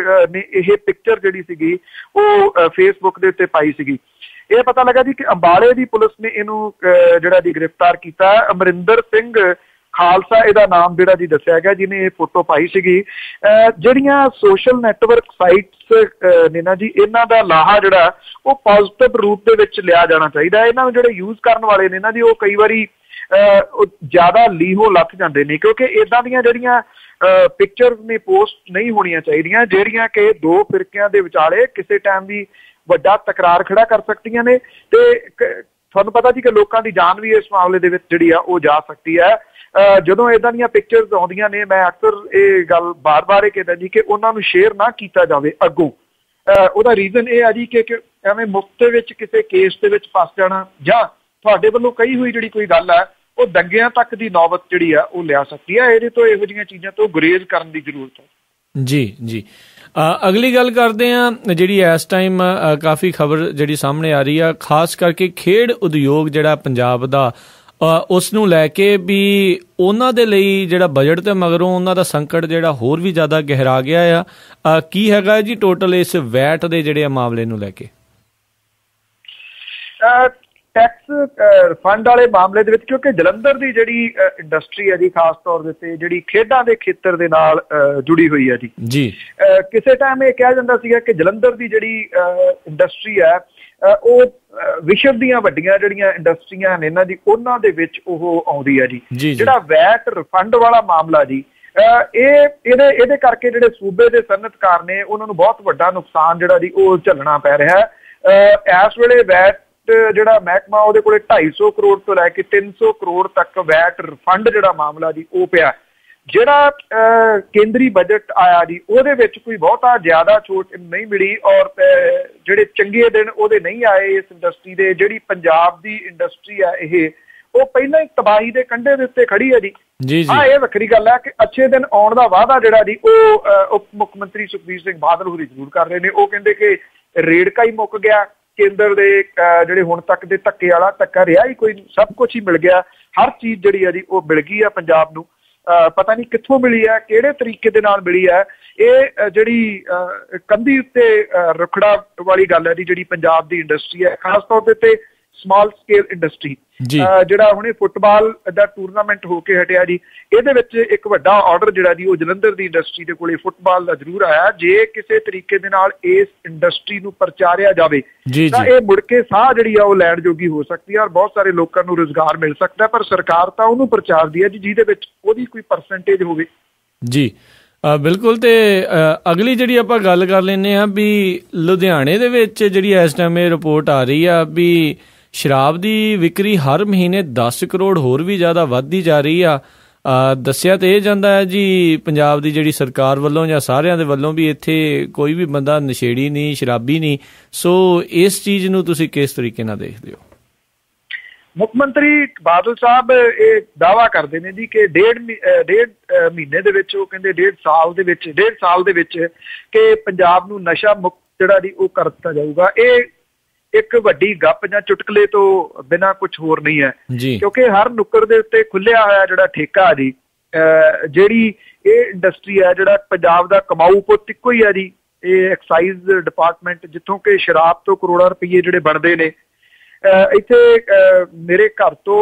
Speaker 2: ਨੇ ਇਹ ਪਿਕਚਰ ਜਿਹੜੀ ਸੀਗੀ ਉਹ ਫੇਸਬੁੱਕ ਦੇ ਉੱਤੇ ਪਾਈ ਸੀਗੀ। ਇਹ ਪਤਾ ਲੱਗਾ ਜੀ ਕਿ ਅੰਬਾਲੇ ਦੀ ਪੁਲਿਸ ਨੇ ਇਹਨੂੰ ਜਿਹੜਾ ਜੀ ਗ੍ਰਿਫਤਾਰ ਕੀਤਾ। ਅਮਰਿੰਦਰ ਸਿੰਘ ਖਾਲਸਾ ਇਹਦਾ ਨਾਮ ਜਿਹੜਾ ਜੀ ਦੱਸਿਆ ਗਿਆ, ਜਿਹਨੇ ਇਹ ਫੋਟੋ ਪਾਈ ਸੀਗੀ। ਜਿਹੜੀਆਂ ਸੋਸ਼ਲ ਨੈਟਵਰਕ ਸਾਈਟਸ ਨੇ ਨਾ ਜੀ, ਇਹਨਾਂ ਦਾ ਲਾਹਾ ਜਿਹੜਾ ਉਹ ਪੋਜ਼ਿਟਿਵ ਰੂਪ ਦੇ ਵਿੱਚ ਲਿਆ ਜਾਣਾ ਚਾਹੀਦਾ। ਇਹਨਾਂ ਨੂੰ ਜਿਹੜੇ ਯੂਜ਼ ਕਰਨ ਵਾਲੇ ਨੇ ਨਾ ਜੀ ਉਹ ਕਈ ਵਾਰੀ ਜ਼ਿਆਦਾ ਲੀਹੋਂ ਲੱਥ ਜਾਂਦੇ ਨੇ, ਕਿਉਂਕਿ ਇੱਦਾਂ ਦੀਆਂ ਜਿਹੜੀਆਂ ਪਿਕਚਰਸ ਨੇ ਪੋਸਟ ਨਹੀਂ ਹੋਣੀਆਂ ਚਾਹੀਦੀਆਂ, ਜਿਹੜੀਆਂ ਕਿ ਦੋ ਫਿਰਕਿਆਂ ਦੇ ਵਿਚਾਲੇ ਕਿਸੇ ਟਾਈਮ ਵੀ ਵੱਡਾ ਤਕਰਾਰ ਖੜਾ ਕਰ ਸਕਦੀਆਂ ਨੇ। ਤੇ ਤੁਹਾਨੂੰ ਪਤਾ ਜੀ ਕਿ ਲੋਕਾਂ ਦੀ ਜਾਨ ਵੀ ਇਸ ਮਾਮਲੇ ਦੇ ਵਿੱਚ ਜਿਹੜੀ ਆ ਉਹ ਜਾ ਸਕਦੀ ਹੈ। ਜਦੋਂ ਇੱਦਾਂ ਦੀਆਂ ਪਿਕਚਰਸ ਆਉਂਦੀਆਂ ਨੇ, ਮੈਂ ਅਕਸਰ ਇਹ ਗੱਲ ਬਾਰ-ਬਾਰ ਇਹ ਕਹਿੰਦਾ ਜੀ ਕਿ ਉਹਨਾਂ ਨੂੰ ਸ਼ੇਅਰ ਨਾ ਕੀਤਾ ਜਾਵੇ ਅੱਗੋਂ। ਉਹਦਾ ਰੀਜ਼ਨ ਇਹ ਆ ਜੀ ਕਿ ਐਵੇਂ ਮੁਫਤ ਦੇ ਵਿੱਚ ਕਿਸੇ ਕੇਸ ਦੇ ਵਿੱਚ ਫਸ ਜਾਣਾ, ਜਾਂ ਤੁਹਾਡੇ ਵੱਲੋਂ ਕਹੀ ਹੋਈ ਜਿਹੜੀ ਕੋਈ ਗੱਲ ਹੈ ਉਹ ਦੰਗਿਆਂ ਤੱਕ ਦੀ ਨੌਬਤ ਜਿਹੜੀ ਆ ਉਹ ਲਿਆ ਸਕਦੀ ਹੈ। ਇਹਦੇ ਤੋਂ ਇਹੋ ਜਿਹੀਆਂ ਚੀਜ਼ਾਂ ਤੋਂ ਗੁਰੇਜ਼ ਕਰਨ ਦੀ ਜ਼ਰੂਰਤ ਹੈ ਜੀ। ਅਗਲੀ ਗੱਲ ਕਰਦੇ ਹਾਂ, ਜਿਹੜੀ ਇਸ ਟਾਈਮ ਕਾਫੀ ਖਬਰ ਜਿਹੜੀ ਸਾਹਮਣੇ ਆ ਰਹੀ ਆ, ਖਾਸ ਕਰਕੇ ਖੇਡ ਉਦਯੋਗ ਜਿਹੜਾ ਪੰਜਾਬ ਦਾ, ਉਸ ਨੂੰ ਲੈ ਕੇ ਵੀ ਉਹਨਾਂ ਦੇ ਲਈ ਜਿਹੜਾ ਬਜਟ ਤੇ ਮਗਰੋਂ ਉਹਨਾਂ ਦਾ ਸੰਕਟ ਜਿਹੜਾ ਹੋਰ ਵੀ ਜ਼ਿਆਦਾ ਗਹਿਰਾ ਗਿਆ ਆ। ਕੀ ਹੈਗਾ ਜੀ ਟੋਟਲ ਇਸ ਵੈਟ ਦੇ ਜਿਹੜੇ ਮਾਮਲੇ ਨੂੰ ਲੈ ਕੇ? ਟੈਕਸ ਰਿਫੰਡ ਵਾਲੇ ਮਾਮਲੇ ਦੇ ਵਿੱਚ, ਕਿਉਂਕਿ ਜਲੰਧਰ ਦੀ ਜਿਹੜੀ ਇੰਡਸਟਰੀ ਹੈ ਜੀ ਖਾਸ ਤੌਰ ਦੇ ਉੱਤੇ ਜਿਹੜੀ ਖੇਡਾਂ ਦੇ ਖੇਤਰ ਦੇ ਨਾਲ ਜੁੜੀ ਹੋਈ ਹੈ ਜੀ। ਕਿਸੇ ਟਾਈਮ ਇਹ ਕਿਹਾ ਜਾਂਦਾ ਸੀਗਾ ਕਿ ਜਲੰਧਰ ਦੀ ਜਿਹੜੀ ਇੰਡਸਟਰੀ ਹੈ ਉਹ ਵਿਸ਼ਵ ਦੀਆਂ ਵੱਡੀਆਂ ਜਿਹੜੀਆਂ ਇੰਡਸਟਰੀਆਂ ਨੇ ਇਹਨਾਂ ਦੀ, ਉਹਨਾਂ ਦੇ ਵਿੱਚ ਉਹ ਆਉਂਦੀ ਹੈ ਜੀ। ਜਿਹੜਾ ਵੈਟ ਰਿਫੰਡ ਵਾਲਾ ਮਾਮਲਾ ਜੀ, ਇਹਦੇ ਕਰਕੇ ਜਿਹੜੇ ਸੂਬੇ ਦੇ ਸਨਅਤਕਾਰ ਨੇ ਉਹਨਾਂ ਨੂੰ ਬਹੁਤ ਵੱਡਾ ਨੁਕਸਾਨ ਜਿਹੜਾ ਜੀ ਉਹ ਝੱਲਣਾ ਪੈ ਰਿਹਾ ਹੈ। ਇਸ ਵੇਲੇ ਵੈਟ ਜਿਹੜਾ ਮਹਿਕਮਾ ਉਹਦੇ ਕੋਲੇ 250 ਕਰੋੜ ਤੋਂ ਲੈ ਕੇ 300 ਕਰੋੜ ਤੱਕ ਵੈਟ ਰਿਫੰਡ ਜਿਹੜਾ ਮਾਮਲਾ ਜੀ ਉਹ ਪਿਆ, ਜਿਹੜਾ ਕੇਂਦਰੀ ਬਜਟ ਆਇਆ ਜੀ ਉਹਦੇ ਵਿੱਚ ਕੋਈ ਬਹੁਤਾ ਜ਼ਿਆਦਾ ਛੋਟ ਨਹੀਂ ਮਿਲੀ ਔਰ ਜਿਹੜੇ ਚੰਗੇ ਦਿਨ ਉਹਦੇ ਨਹੀਂ ਆਏ ਇਸ ਇੰਡਸਟਰੀ ਦੇ। ਜਿਹੜੀ ਪੰਜਾਬ ਦੀ ਇੰਡਸਟਰੀ ਆ ਇਹ ਉਹ ਪਹਿਲਾਂ ਹੀ ਤਬਾਹੀ ਦੇ ਕੰਢੇ ਦੇ ਉੱਤੇ ਖੜੀ ਹੈ ਜੀ। ਹਾਂ, ਇਹ ਵੱਖਰੀ ਗੱਲ ਹੈ ਕਿ ਅੱਛੇ ਦਿਨ ਆਉਣ ਦਾ ਵਾਅਦਾ ਜਿਹੜਾ ਜੀ ਉਹ ਉਪ ਮੁੱਖ ਮੰਤਰੀ ਸੁਖਬੀਰ ਸਿੰਘ ਬਾਦਲ ਹੋਰੀ ਜ਼ਰੂਰ ਕਰ ਰਹੇ ਨੇ। ਉਹ ਕਹਿੰਦੇ ਕਿ ਰੇੜਕਾ ਹੀ ਮੁੱਕ ਗਿਆ, ਕੇਂਦਰ ਦੇ ਜਿਹੜੇ ਹੁਣ ਤੱਕ ਦੇ ਧੱਕੇ ਵਾਲਾ ਧੱਕਾ ਰਿਹਾ ਹੀ ਕੋਈ, ਸਭ ਕੁਛ ਹੀ ਮਿਲ ਗਿਆ, ਹਰ ਚੀਜ਼ ਜਿਹੜੀ ਆ ਜੀ ਉਹ ਮਿਲ ਗਈ ਆ ਪੰਜਾਬ ਨੂੰ। ਪਤਾ ਨਹੀਂ ਕਿੱਥੋਂ ਮਿਲੀ ਹੈ, ਕਿਹੜੇ ਤਰੀਕੇ ਦੇ ਨਾਲ ਮਿਲੀ ਹੈ। ਇਹ ਜਿਹੜੀ ਕੰਧੀ ਉੱਤੇ ਰੁਖੜਾ ਵਾਲੀ ਗੱਲ ਹੈ ਜੀ, ਜਿਹੜੀ ਪੰਜਾਬ ਦੀ ਇੰਡਸਟਰੀ ਹੈ, ਖਾਸ ਤੌਰ ਤੇ ਸਮਾਲ ਸਕੇਲ ਇੰਡਸਟਰੀ। ਜਿਹੜਾ ਹੁਣੇ ਫੁੱਟਬਾਲ ਦਾ ਟੂਰਨਾਮੈਂਟ ਹੋ ਕੇ ਹਟਿਆ ਜੀ, ਇਹਦੇ ਵਿੱਚ ਇੱਕ ਵੱਡਾ ਆਰਡਰ ਜਿਹੜਾ ਜੀ ਉਹ ਜਲੰਧਰ ਦੀ ਇੰਡਸਟਰੀ ਦੇ ਕੋਲੇ ਫੁੱਟਬਾਲ ਦਾ ਜ਼ਰੂਰ ਆਇਆ। ਜੇ ਕਿਸੇ ਤਰੀਕੇ ਦੇ ਨਾਲ ਇਸ ਇੰਡਸਟਰੀ ਨੂੰ ਪ੍ਰਚਾਰਿਆ ਜਾਵੇ ਤਾਂ ਇਹ ਮੁੜ ਕੇ ਸਾਹ ਜਿਹੜੀ ਆ ਉਹ ਲੈਣ ਜੋਗੀ ਹੋ ਸਕਦੀ ਹੈ ਔਰ ਬਹੁਤ ਸਾਰੇ ਲੋਕਾਂ ਨੂੰ ਰੁਜ਼ਗਾਰ ਮਿਲ ਸਕਦਾ। ਪਰ ਸਰਕਾਰ ਤਾਂ ਉਹਨੂੰ ਪ੍ਰਚਾਰਦੀ ਹੈ ਜੀ ਜਿਹਦੇ ਵਿੱਚ ਉਹਦੀ ਕੋਈ ਪਰਸੈਂਟੇਜ ਹੋਵੇ। ਜੀ
Speaker 1: ਬਿਲਕੁਲ। ਤੇ ਅਗਲੀ ਜਿਹੜੀ ਆਪਾਂ ਗੱਲ ਕਰ ਲੈਂਦੇ ਹਾਂ ਵੀ ਲੁਧਿਆਣੇ ਦੇ ਵਿੱਚ ਜਿਹੜੀ ਇਸ ਟਾਈਮ ਇਹ ਰਿਪੋਰਟ ਆ ਰਹੀ ਆ ਵੀ ਸ਼ਰਾਬ ਦੀ ਵਿਕਰੀ ਹਰ ਮਹੀਨੇ 10 ਕਰੋੜ ਹੋਰ ਵੀ ਜ਼ਿਆਦਾ ਵੱਧਦੀ ਜਾ ਰਹੀ ਆ। ਦੱਸਿਆ ਤੇ ਇਹ ਜਾਂਦਾ ਹੈ ਜੀ ਪੰਜਾਬ ਦੀ ਜਿਹੜੀ ਸਰਕਾਰ ਵੱਲੋਂ ਜਾਂ ਸਾਰਿਆਂ ਦੇ ਵੱਲੋਂ ਵੀ ਇੱਥੇ ਕੋਈ ਵੀ ਬੰਦਾ ਨਸ਼ੇੜੀ ਨਹੀਂ, ਸ਼ਰਾਬੀ ਨਹੀਂ। ਸੋ ਇਸ ਚੀਜ਼ ਨੂੰ ਤੁਸੀਂ ਕਿਸ ਤਰੀਕੇ ਨਾਲ ਦੇਖਦੇ ਹੋ?
Speaker 2: ਮੁੱਖ ਮੰਤਰੀ ਬਾਦਲ ਸਾਹਿਬ ਇਹ ਦਾਅਵਾ ਕਰਦੇ ਨੇ ਜੀ ਕਿ ਡੇਢ ਮਹੀਨੇ ਦੇ ਵਿੱਚ, ਉਹ ਕਹਿੰਦੇ 1.5 ਸਾਲ ਦੇ ਵਿੱਚ ਕਿ ਪੰਜਾਬ ਨੂੰ ਨਸ਼ਾ ਮੁਕਤ ਜਿਹੜਾ ਜੀ ਉਹ ਕਰ ਦਿੱਤਾ ਜਾਊਗਾ। ਇਹ ਇੱਕ ਵੱਡੀ ਗੱਪ ਜਾਂ ਚੁਟਕਲੇ ਤੋਂ ਬਿਨਾਂ ਕੁਝ ਹੋਰ ਨਹੀਂ ਹੈ, ਕਿਉਂਕਿ ਹਰ ਨੁੱਕਰ ਦੇ ਉੱਤੇ ਖੁੱਲਿਆ ਹੋਇਆ ਜਿਹੜਾ ਠੇਕਾ ਜੀ, ਜਿਹੜੀ ਇਹ ਇੰਡਸਟਰੀ ਹੈ, ਜਿਹੜਾ ਪੰਜਾਬ ਦਾ ਕਮਾਊ ਪੁੱਤ ਇੱਕੋ ਹੀ ਹੈ ਜੀ, ਇਹ ਐਕਸਾਈਜ਼ ਡਿਪਾਰਟਮੈਂਟ, ਜਿੱਥੋਂ ਕਿ ਸ਼ਰਾਬ ਤੋਂ ਕਰੋੜਾਂ ਰੁਪਈਏ ਜਿਹੜੇ ਬਣਦੇ ਨੇ। ਇੱਥੇ ਮੇਰੇ ਘਰ ਤੋਂ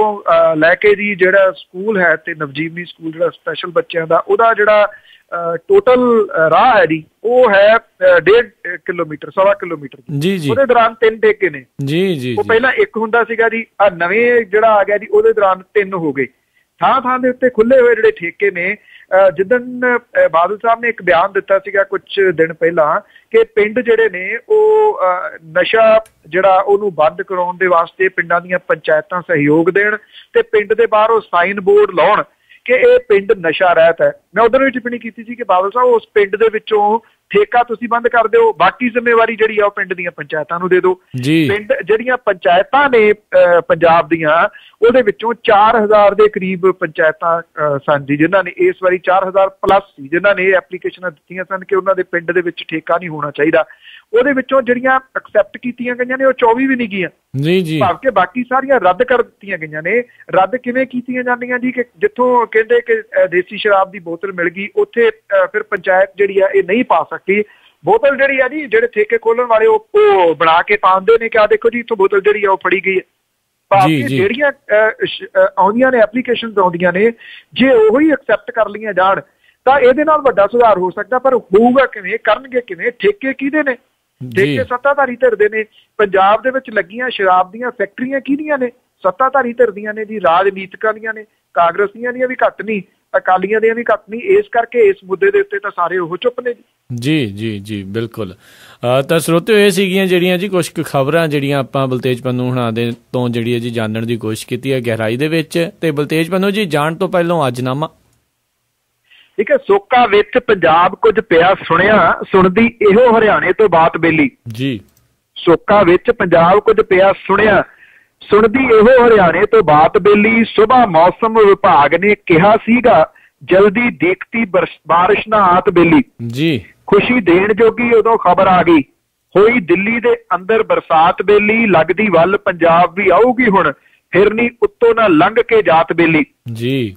Speaker 2: ਲੈ ਕੇ ਜੀ ਜਿਹੜਾ ਸਕੂਲ ਹੈ ਤੇ ਨਵਜੀਵਨੀ ਸਕੂਲ ਜਿਹੜਾ ਸਪੈਸ਼ਲ ਬੱਚਿਆਂ ਦਾ, ਉਹਦਾ ਜਿਹੜਾ ਟੋਟਲ ਰਾਹ ਹੈ ਜੀ ਉਹ ਹੈ 1.5 ਕਿਲੋਮੀਟਰ, 1.25 ਕਿਲੋਮੀਟਰ। ਉਹਦੇ ਦੌਰਾਨ 3 ਠੇਕੇ ਨੇ ਜੀ। ਉਹ ਪਹਿਲਾਂ ਇੱਕ ਹੁੰਦਾ ਸੀਗਾ ਜੀ, ਆ ਨਵੇਂ ਜਿਹੜਾ ਆ ਗਿਆ ਜੀ ਉਹਦੇ ਦੌਰਾਨ 3 ਹੋ ਗਏ। ਥਾਂ ਦੇ ਉੱਤੇ ਖੁੱਲੇ ਹੋਏ ਜਿਹੜੇ ਠੇਕੇ ਨੇ। ਜਿੱਦਣ ਬਾਦਲ ਸਾਹਿਬ ਨੇ ਇੱਕ ਬਿਆਨ ਦਿੱਤਾ ਸੀਗਾ ਕੁਝ ਦਿਨ ਪਹਿਲਾਂ ਕਿ ਪਿੰਡ ਜਿਹੜੇ ਨੇ ਉਹ ਨਸ਼ਾ ਜਿਹੜਾ ਉਹਨੂੰ ਬੰਦ ਕਰਾਉਣ ਦੇ ਵਾਸਤੇ ਪਿੰਡਾਂ ਦੀਆਂ ਪੰਚਾਇਤਾਂ ਸਹਿਯੋਗ ਦੇਣ ਤੇ ਪਿੰਡ ਦੇ ਬਾਹਰ ਉਹ ਸਾਈਨ ਬੋਰਡ ਲਾਉਣ ਕਿ ਇਹ ਪਿੰਡ ਨਸ਼ਾ ਰਹਿਤ ਹੈ। ਮੈਂ ਉਧਰ ਵੀ ਟਿੱਪਣੀ ਕੀਤੀ ਸੀ ਕਿ ਬਾਦਲ ਸਾਹਿਬ ਉਸ ਪਿੰਡ ਦੇ ਵਿੱਚੋਂ ਠੇਕਾ ਤੁਸੀਂ ਬੰਦ ਕਰ ਦਿਓ, ਬਾਕੀ ਜ਼ਿੰਮੇਵਾਰੀ ਜਿਹੜੀ ਆ ਉਹ ਪਿੰਡ ਦੀਆਂ ਪੰਚਾਇਤਾਂ ਨੂੰ ਦੇ ਦਿਓ। ਪਿੰਡ ਜਿਹੜੀਆਂ ਪੰਚਾਇਤਾਂ ਨੇ ਪੰਜਾਬ ਦੀਆਂ, ਉਹਦੇ ਵਿੱਚੋਂ 4000 ਦੇ ਕਰੀਬ ਪੰਚਾਇਤਾਂ ਸਨ ਜੀ ਜਿਨ੍ਹਾਂ ਨੇ ਇਸ ਵਾਰੀ 4000 ਪਲੱਸ ਸੀ ਜਿਨ੍ਹਾਂ ਨੇ ਇਹ ਐਪਲੀਕੇਸ਼ਨਾਂ ਦਿੱਤੀਆਂ ਸਨ ਕਿ ਉਹਨਾਂ ਦੇ ਪਿੰਡ ਦੇ ਵਿੱਚ ਠੇਕਾ ਨਹੀਂ ਹੋਣਾ ਚਾਹੀਦਾ। ਉਹਦੇ ਵਿੱਚੋਂ ਜਿਹੜੀਆਂ ਐਕਸੈਪਟ ਕੀਤੀਆਂ ਗਈਆਂ ਨੇ ਉਹ 24 ਵੀ ਨਹੀਂ ਗਈਆਂ ਭਾਵ ਬਾਕੀ ਸਾਰੀਆਂ ਰੱਦ ਕਰ ਦਿੱਤੀਆਂ ਗਈਆਂ ਨੇ। ਰੱਦ ਕਿਵੇਂ ਕੀਤੀਆਂ ਜਾਂਦੀਆਂ ਜੀ ਕਿ ਜਿੱਥੋਂ ਕਹਿੰਦੇ ਕਿ ਦੇਸੀ ਸ਼ਰਾਬ ਦੀ ਬੋਤਲ ਮਿਲ ਗਈ, ਉੱਥੇ ਫਿਰ ਪੰਚਾਇਤ ਜਿਹੜੀ ਆ ਇਹ ਨਹੀਂ ਪਾ ਸਕਦੀ ਬੋਤਲ। ਜਿਹੜੀ ਆ ਜੀ ਜਿਹੜੇ ਠੇਕੇ ਖੋਲਣ ਵਾਲੇ ਉਹ ਬਣਾ ਕੇ ਪਾਉਂਦੇ ਨੇ ਕਿ ਆਹ ਦੇਖੋ ਜੀ ਇੱਥੋਂ ਬੋਤਲ ਜਿਹੜੀ ਆ ਉਹ ਫੜੀ ਗਈ ਹੈ। ਭਾਵੇਂ ਜਿਹੜੀਆਂ ਆਉਂਦੀਆਂ ਨੇ ਐਪਲੀਕੇਸ਼ਨਸ ਆਉਂਦੀਆਂ ਨੇ, ਜੇ ਉਹੀ ਐਕਸੈਪਟ ਕਰ ਲਈਆਂ ਜਾਣ ਤਾਂ ਇਹਦੇ ਨਾਲ ਵੱਡਾ ਸੁਧਾਰ ਹੋ ਸਕਦਾ। ਪਰ ਹੋਊਗਾ ਕਿਵੇਂ, ਕਰਨਗੇ ਕਿਵੇਂ? ਠੇਕੇ ਕਿਹਦੇ ਨੇ? ਠੇਕੇ ਸੱਤਾਧਾਰੀ ਧਿਰ ਦੇ ਨੇ। ਪੰਜਾਬ ਦੇ ਵਿੱਚ ਲੱਗੀਆਂ ਸ਼ਰਾਬ ਦੀਆਂ ਫੈਕਟਰੀਆਂ ਕਿਹਦੀਆਂ ਨੇ? ਸੱਤਾਧਾਰੀ ਧਿਰ ਦੀਆਂ ਨੇ ਜੀ, ਰਾਜਨੀਤਿਕਾਂ ਦੀਆਂ ਨੇ। ਕਾਂਗਰਸੀਆਂ ਦੀਆਂ ਵੀ ਘੱਟ ਨਹੀਂ, ਅਕਾਲੀਆਂ ਦੀਆਂ ਵੀ ਘੱਟ ਨਹੀਂ। ਇਸ ਕਰਕੇ ਇਸ ਮੁੱਦੇ ਦੇ ਉੱਤੇ ਤਾਂ ਸਾਰੇ ਉਹ ਚੁੱਪ ਨੇ ਜੀ। ਬਿਲਕੁਲ।
Speaker 1: ਤਾਂ ਸਰੋਤਿਓ, ਇਹ ਸੀਗੀਆਂ ਜਿਹੜੀਆਂ ਜੀ ਕੁਛ ਕੁ ਖਬਰਾਂ ਜਿਹੜੀਆਂ ਆਪਾਂ ਬਲਤੇਜ ਪੰਨੂ ਹੁਣਾਂ ਦੇ ਤੋਂ ਜਿਹੜੀ ਹੈ ਜੀ ਜਾਣਨ ਦੀ ਕੋਸ਼ਿਸ਼ ਕੀਤੀ ਹੈ ਗਹਿਰਾਈ ਦੇ ਵਿੱਚ। ਤੇ ਬਲਤੇਜ ਪੰਨੂ ਜੀ, ਜਾਣ ਤੋਂ ਪਹਿਲਾਂ ਅੱਜਨਾਮਾ।
Speaker 2: ਠੀਕ ਹੈ। ਸੋਕਾ ਵਿੱਚ ਪੰਜਾਬ ਕੁਝ ਪਿਆ ਸੁਣਿਆ, ਸੁਣਦੀ ਇਹੋ ਹਰਿਆਣੇ ਤੋਂ ਬਾਤ ਬੇਲੀ
Speaker 1: ਜੀ।
Speaker 2: ਸੋਕਾ ਵਿੱਚ ਪੰਜਾਬ ਕੁਝ ਪਿਆ ਸੁਣਿਆ, ਸੁਣਦੀ ਇਹੋ ਹਰਿਆਣੇ ਤੋਂ ਬਾਤ ਬੇਲੀ। ਸੁਬਾਹ ਮੌਸਮ ਵਿਭਾਗ ਨੇ ਕਿਹਾ ਸੀਗਾ ਜਲਦੀ ਦੇਖਤੀ ਬਾਰਿਸ਼ ਨਾ ਆਤ ਬੇਲੀ
Speaker 1: ਜੀ।
Speaker 2: ਖੁਸ਼ੀ ਦੇਣ ਜੋਗੀ ਉਦੋਂ ਖਬਰ ਆ ਗਈ, ਹੋਈ ਦਿੱਲੀ ਦੇ ਅੰਦਰ ਬਰਸਾਤ ਬੇਲੀ। ਲੱਗਦੀ ਵੱਲ ਪੰਜਾਬ ਵੀ ਆਊਗੀ ਹੁਣ, ਫਿਰਨੀ ਉੱਤੋਂ ਨਾ ਲੰਘ ਕੇ ਜਾਤ ਬੇਲੀ
Speaker 1: ਜੀ।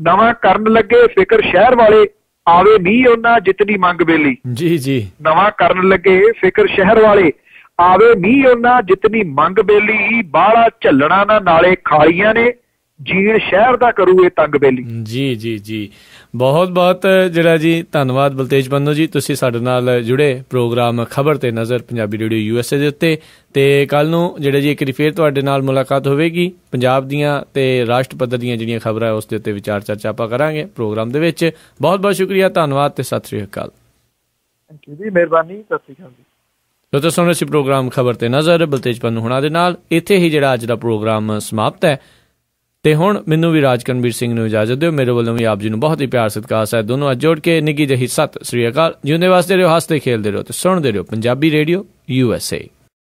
Speaker 2: ਨਵਾਂ ਕਰਨ ਲੱਗੇ ਫਿਕਰ ਸ਼ਹਿਰ ਵਾਲੇ, ਆਵੇ ਮੀਂਹ ਉਹਨਾਂ ਜਿਤਨੀ ਮੰਗ ਬੇਲੀ
Speaker 1: ਜੀ।
Speaker 2: ਨਵਾਂ ਕਰਨ ਲੱਗੇ ਫਿਕਰ ਸ਼ਹਿਰ ਵਾਲੇ, ਆਵੇ ਮੀਂਹ ਉਹਨਾਂ ਜਿਤਨੀ ਮੰਗ ਬੇਲੀ। ਬਾਹਲਾ ਝੱਲਣਾ ਨਾ ਨਾਲੇ ਖਾਲੀਆਂ ਨੇ, ਜੀਣ ਸ਼ਹਿਰ ਦਾ ਕਰੂ ਇਹ ਤੰਗ ਬੇਲੀ
Speaker 1: ਜੀ। ਬਹੁਤ ਬਹੁਤ ਜਿਹੜਾ ਜੀ ਧੰਨਵਾਦ ਬਲਤੇਜ ਪੰਨੂ ਜੀ, ਤੁਸੀਂ ਸਾਡੇ ਨਾਲ ਜੁੜੇ ਪ੍ਰੋਗਰਾਮ ਖਬਰ ਤੇ ਨਜ਼ਰ ਪੰਜਾਬੀ ਰੇਡੀਓ USA ਦੇ ਉੱਤੇ। ਤੇ ਕੱਲ ਨੂੰ ਜਿਹੜਾ ਜੀ ਇੱਕ ਵਾਰੀ ਫੇਰ ਤੁਹਾਡੇ ਨਾਲ ਮੁਲਾਕਾਤ ਹੋਵੇਗੀ। ਪੰਜਾਬ ਦੀਆਂ ਤੇ ਰਾਸ਼ਟਰ ਪੱਧਰ ਦੀਆਂ ਜਿਹੜੀਆਂ ਖਬਰਾਂ ਉਸ ਦੇ ਉੱਤੇ ਵਿਚਾਰ ਚਰਚਾ ਆਪਾਂ ਕਰਾਂਗੇ ਪ੍ਰੋਗਰਾਮ ਦੇ ਵਿੱਚ। ਬਹੁਤ ਬਹੁਤ ਸ਼ੁਕਰੀਆ, ਧੰਨਵਾਦ ਤੇ ਸਤਿ ਸ੍ਰੀ ਅਕਾਲ।
Speaker 2: ਥੈਂਕ ਯੂ ਜੀ, ਮਿਹਰਬਾਨੀ, ਸਤਿ ਸ੍ਰੀ ਅਕਾਲ ਜੀ।
Speaker 1: ਤਾਂ ਸੁਣ ਰਹੇ ਸੀ ਪ੍ਰੋਗਰਾਮ ਖਬਰ ਤੇ ਨਜ਼ਰ ਬਲਤੇਜ ਪੰਨੂ ਹੁਣਾਂ ਦੇ ਨਾਲ। ਇੱਥੇ ਹੀ ਜਿਹੜਾ ਅੱਜ ਦਾ ਪ੍ਰੋਗਰਾਮ ਸਮਾਪਤ ਹੈ। ਤੇ ਹੁਣ ਮੈਨੂੰ ਵੀ ਰਾਜਕਰਨਵੀਰ ਸਿੰਘ ਨੂੰ ਇਜਾਜ਼ਤ ਦਿਓ। ਮੇਰੇ ਵੱਲੋਂ ਵੀ ਆਪ ਜੀ ਨੂੰ ਬਹੁਤ ਹੀ ਪਿਆਰ ਸਤਿਕਾਰ ਹੈ। ਦੋਨੋਂ ਅੱਜ ਜੋੜ ਕੇ ਨਿੱਘੀ ਜਿਹੀ ਸਤਿ ਸ੍ਰੀ ਅਕਾਲ। ਜਿਉਂਦੇ ਵਾਸਤੇ ਰਹੋ, ਹੱਸਦੇ ਖੇਲਦੇ ਰਹੋ ਤੇ ਸੁਣਦੇ ਰਹੋ ਪੰਜਾਬੀ ਰੇਡੀਓ USA।